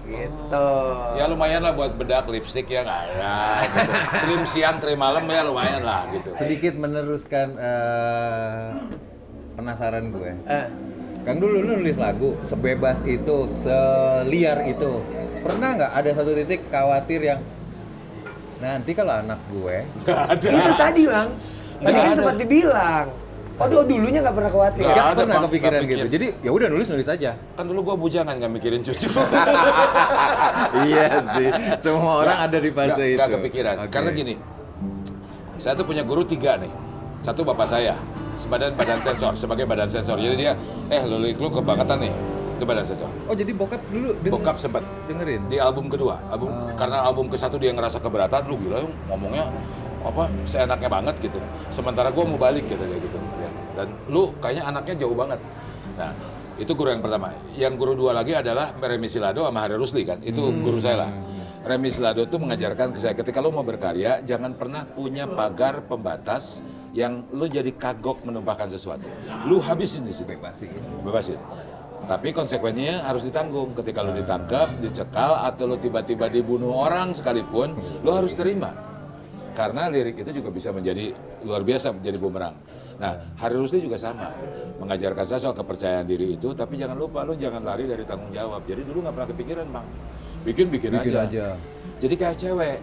Gitu. Ya lumayan lah buat bedak lipstick ya nggak ya gitu. Trim siang, trim malam ya lumayan lah gitu. Sedikit meneruskan penasaran gue. Eh, Kang dulu lu nulis lagu sebebas itu, seliar itu. Pernah nggak ada satu titik khawatir yang nanti kalau anak gue itu tadi, Bang. Tadi Nggak kan ada. sempat dibilang. Oh, dulunya nggak pernah khawatir. Nggak nggak ada, pernah Bang. kepikiran Nggak gitu. pikir. Jadi ya udah nulis aja. Kan dulu gua bujangan nggak mikirin cucu. Iya sih. Semua orang ada di fase itu. Nggak kepikiran. Oke. Karena gini, saya tuh punya guru 3 nih. Satu bapak saya, badan sensor, sebagai badan sensor. Jadi dia, lu kebangetan nih, itu badan sensor. Oh jadi bokap dulu Bokap sempat dengerin. di album kedua, karena album ke-1 dia ngerasa keberatan, lu gila ngomongnya apa seenaknya banget gitu. Sementara gua mau balik gitu ya. Dan lu kayaknya anaknya jauh banget. Nah, itu guru yang pertama. Yang guru 2 lagi adalah Remi Silado sama Hari Rusli kan. Itu guru saya lah. Remi Silado itu mengajarkan ke saya ketika lu mau berkarya jangan pernah punya pagar pembatas yang lu jadi kagok menumpahkan sesuatu. Lu habisin di situ. Bebasin. Tapi konsekuensinya harus ditanggung. Ketika lu ditangkap, dicekal, atau lu tiba-tiba dibunuh orang sekalipun, lu harus terima. Karena lirik itu juga bisa menjadi luar biasa, menjadi bumerang. Nah, Hari Rusli juga sama. Mengajarkan saya soal kepercayaan diri itu, tapi jangan lupa, lu jangan lari dari tanggung jawab. Jadi dulu nggak pernah kepikiran, Bang. Bikin aja. Jadi kayak cewek.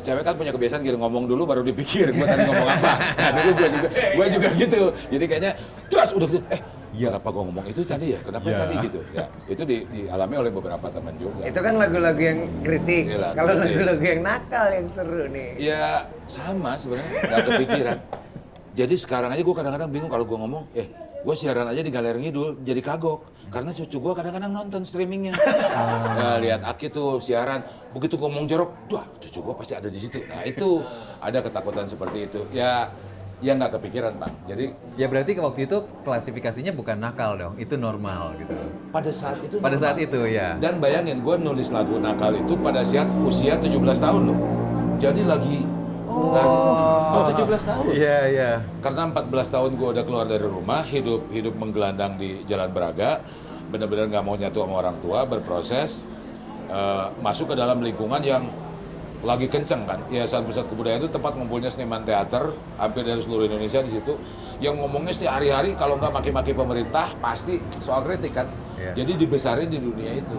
Cewek kan punya kebiasaan gitu, ngomong dulu baru dipikir gue tadi ngomong apa. Nah dulu gue juga gitu. Jadi kayaknya terus udah gitu, kenapa gue ngomong itu tadi ya? Kenapa tadi gitu? Ya itu dialami oleh beberapa teman juga. Itu kan lagu-lagu yang kritik. Iya, Kalau kritik. lagu-lagu yang nakal yang seru nih. Ya sama sebenarnya, nggak kepikiran. Jadi sekarang aja gue kadang-kadang bingung kalau gue ngomong, gue siaran aja di Galer Ngidul jadi kagok. Karena cucu gue kadang-kadang nonton streamingnya. Nah, lihat Aki tuh siaran, begitu ngomong jorok, wah cucu gue pasti ada di situ. Nah itu ada ketakutan seperti itu. Ya nggak kepikiran Bang. Jadi Ya berarti waktu itu klasifikasinya bukan nakal dong, itu normal gitu. pada saat itu Pada normal. saat itu ya. Dan bayangin gue nulis lagu nakal itu pada saat usia 17 tahun loh. Jadi lagi 17 tahun. Iya, iya. Karena 14 tahun gue udah keluar dari rumah, hidup menggelandang di Jalan Braga, benar-benar nggak mau nyatu sama orang tua, berproses, masuk ke dalam lingkungan yang lagi kenceng kan. Yayasan Pusat Kebudayaan itu tempat ngumpulnya seniman teater, hampir dari seluruh Indonesia di situ, yang ngomongnya setiap hari-hari kalau nggak maki-maki pemerintah pasti soal kritik kan. Iya. Jadi dibesarin di dunia itu.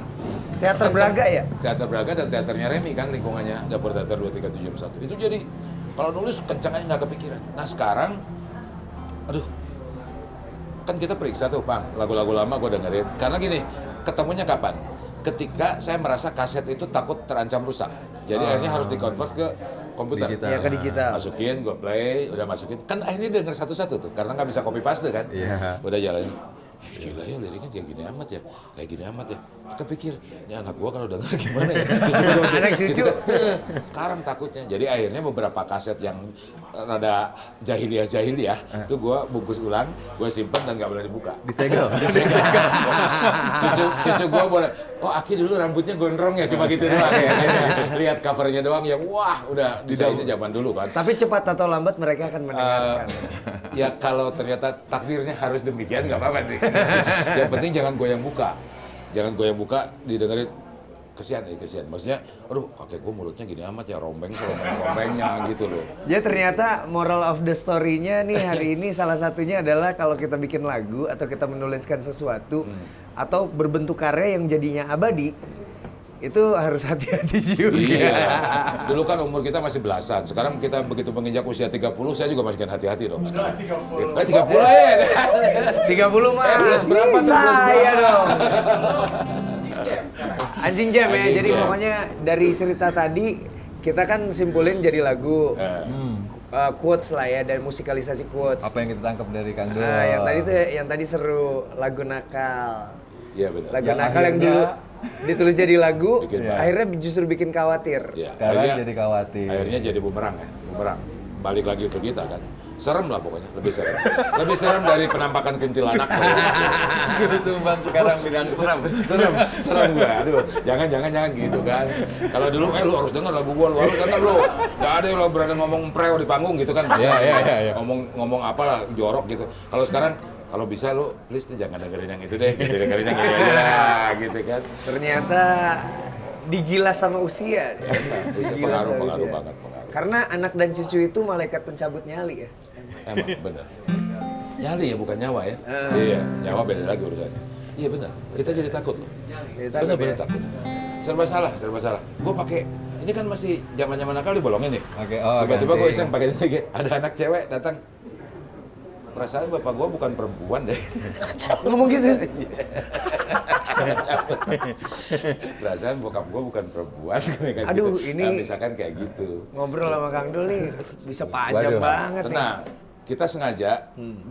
Teater Braga ya? Teater Braga dan teaternya Remi kan lingkungannya, Dapur Teater 23771. Itu jadi kalau nulis kencang aja nggak kepikiran. Nah sekarang, kan kita periksa tuh Bang, lagu-lagu lama gue dengerin. Karena gini, ketemunya kapan? Ketika saya merasa kaset itu takut terancam rusak. Jadi akhirnya harus di-convert ke komputer. Digital. Ya ke digital. Masukin, gue play, udah masukin. Kan akhirnya denger satu-satu tuh, karena nggak bisa copy paste kan. Iya. Udah jalanin. Gila ya liriknya kayak gini amat ya. Kepikir, ini anak gua kalau denger gimana ya? Anak cucu. Sekarang takutnya. Jadi akhirnya beberapa kaset yang rada jahiliyah, itu gua bungkus ulang, gua simpen dan nggak boleh dibuka. Disegel. Cucu gua boleh, oh Aki dulu rambutnya gondrong ya, cuma gitu doang ya. Lihat covernya doang yang wah udah desainnya zaman dulu kan. Tapi cepat atau lambat mereka akan mendengarkan. Ya kalau ternyata takdirnya harus demikian nggak apa-apa sih. Yang penting jangan goyang buka, didengerin kesian. Maksudnya, aduh kakek gue mulutnya gini amat ya, rombengnya gitu loh. Jadi ternyata moral of the story-nya nih hari ini salah satunya adalah kalau kita bikin lagu atau kita menuliskan sesuatu atau berbentuk karya yang jadinya abadi, itu harus hati-hati juga. Iya. Dulu kan umur kita masih belasan. Sekarang kita begitu menginjak usia 30, saya juga masih hati-hati dong. Udah 30. 30 ya. 30 mah. Belas berapa tuh? Saya dong. Sekarang. Anjing jam ya. Anjing Jadi jam. pokoknya dari cerita tadi kita kan simpulin jadi lagu. Quotes lah ya, dari musikalisasi quotes. Apa yang kita tangkap dari Kang Dul? Nah, yang tadi seru lagu nakal. Iya benar. Lagu Yang nakal yang akhirnya- dulu ditulis jadi lagu, Bikin baik. akhirnya justru bikin khawatir. Ya, Sekarang jadi khawatir. Akhirnya jadi bumerang. Balik lagi ke kita kan. Serem lah pokoknya, lebih serem. Lebih serem dari penampakan kuntilanak. Guru Sumbang sekarang bilang serem. serem gue. Aduh, jangan gitu kan. Kalau dulu lu harus denger lagu gua, lu harus denger lu. Gak ada yang lo berani ngomong preo di panggung gitu kan. Iya. Ngomong apalah jorok gitu. Kalau sekarang kalau bisa lu please deh jangan dengerin yang itu deh, gitu, dengerin yang ini aja lah, gitu kan. Ternyata digilas sama usia. Digilas sama Pengaruh usia. banget. Karena anak dan cucu itu malaikat pencabut nyali ya. Emang bener. Nyali ya bukan nyawa ya. Iya, nyawa beda lagi urusannya. Iya benar. Kita jadi takut loh. Bener takut. Serba salah. Gue pakai ini kan masih zaman nakal dibolongin nih. Oke, oh, Tiba-tiba gue ganti. iseng pakai ini. Ada anak cewek datang. Perasaan bapak gue bukan perempuan deh. Ngomong gitu. Perasaan bokap gue bukan perempuan. Kayak Aduh, gitu. ini- Nah, misalkan kayak gitu. Ngobrol sama Kang Dul nih bisa panjang Waduh. banget nih. Tenang, kita sengaja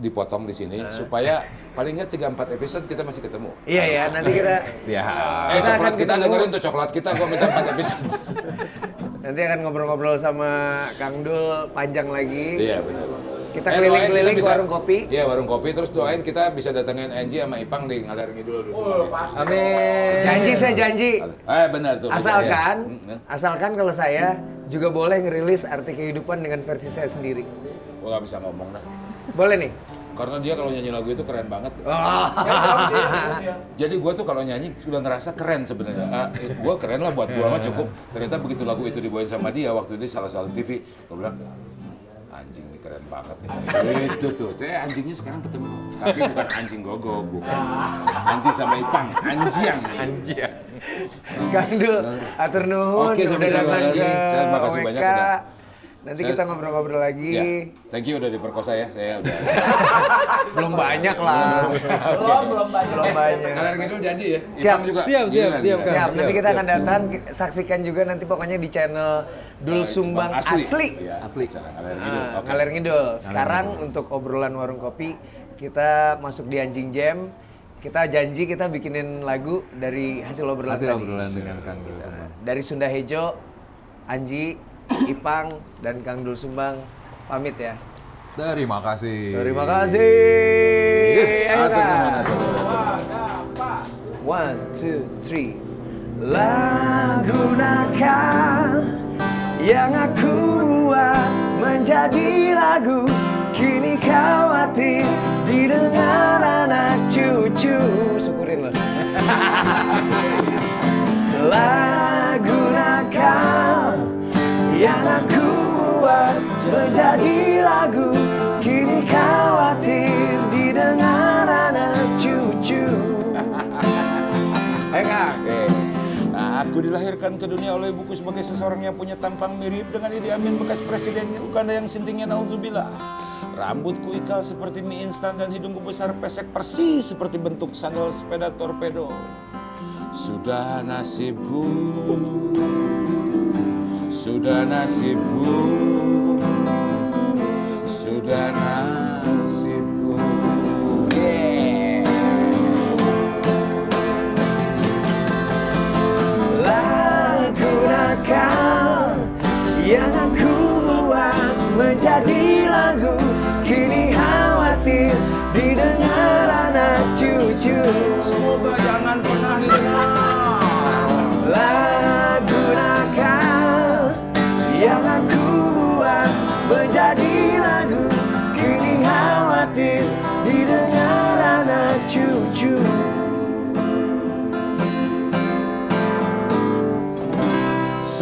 dipotong di sini supaya paling nggak 3-4 episode kita masih ketemu. Iya ya, nanti kita Siap. Kita Coklat akan kita ketemu. dengerin tuh coklat kita, gua minta 4 episode. nanti akan ngobrol-ngobrol sama Kang Dul panjang lagi. Iya benar. Kita doain keliling-keliling kita bisa- warung kopi. Iya warung kopi, terus doain kita bisa datengin Angie sama Ipang di Ngaler Ngidul dulu. Amin. Janji saya janji. Benar tuh. Asalkan kalau saya juga boleh ngerilis arti kehidupan dengan versi saya sendiri. Gua nggak bisa ngomong dah. Boleh nih? Karena dia kalau nyanyi lagu itu keren banget. Oh. Jadi gua tuh kalau nyanyi sudah ngerasa keren sebenarnya. Gua keren lah buat gua mah cukup. Ternyata begitu lagu itu dibawain sama dia waktu di salah satu TV, gua bilang anjing ini keren banget nih. Itu tuh, anjingnya sekarang ketemu. Tapi bukan anjing gogok, bukan. Anjing sama Ipang, anjing. Kang Dul, atur nuhun Oke, udah sama-sama datang lagi. ke Saya makasih OWK. banyak udah. Nanti Saya- kita ngobrol-ngobrol lagi. Ya, thank you udah diperkosa ya, saya udah. Belum banyak lah. Belum banyak. Belum banyak. Ngaler Ngidul janji ya? Siap. Ipang juga. Siap, Gila, siap, gila. Siap, nanti kita siap. akan datang, saksikan juga nanti pokoknya di channel Dul Sumbang Asli. Iya, Asli. acara Ngaler Ngidul. Nah, Oke. Ngaler Ngidul. Sekarang untuk obrolan warung kopi, kita masuk di Anjing Jam. Kita janji kita bikinin lagu dari hasil obrolan Hasil tadi. obrolan dengan Kang Dul Sumbang. Dari Sunda Hejo, Anji, Ipang, dan Kang Dul Sumbang pamit ya. Terima kasih. Terima kasih. Ayo, Atur Kak. nuhun, atur nuhun. 1, 2, 3. Lagu nakal yang aku buat menjadi lagu, kini khawatir didengar anak cucu. Syukurin loh. Lagu nakal yang aku buat menjadi lagu, kini khawatir didengar anak cucu. Kang. Aku dilahirkan ke dunia oleh ibuku sebagai seseorang yang punya tampang mirip dengan Idi Amin bekas presiden Uganda yang sintingnya nauzubillah. Rambutku ikal seperti mie instan dan hidungku besar pesek persis seperti bentuk sandal sepeda torpedo. Sudah nasibku, sudah nasibku, sudah nasibku. Yeah.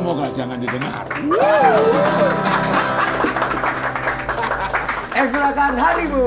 semoga jangan didengar. Ekstrakan harimu.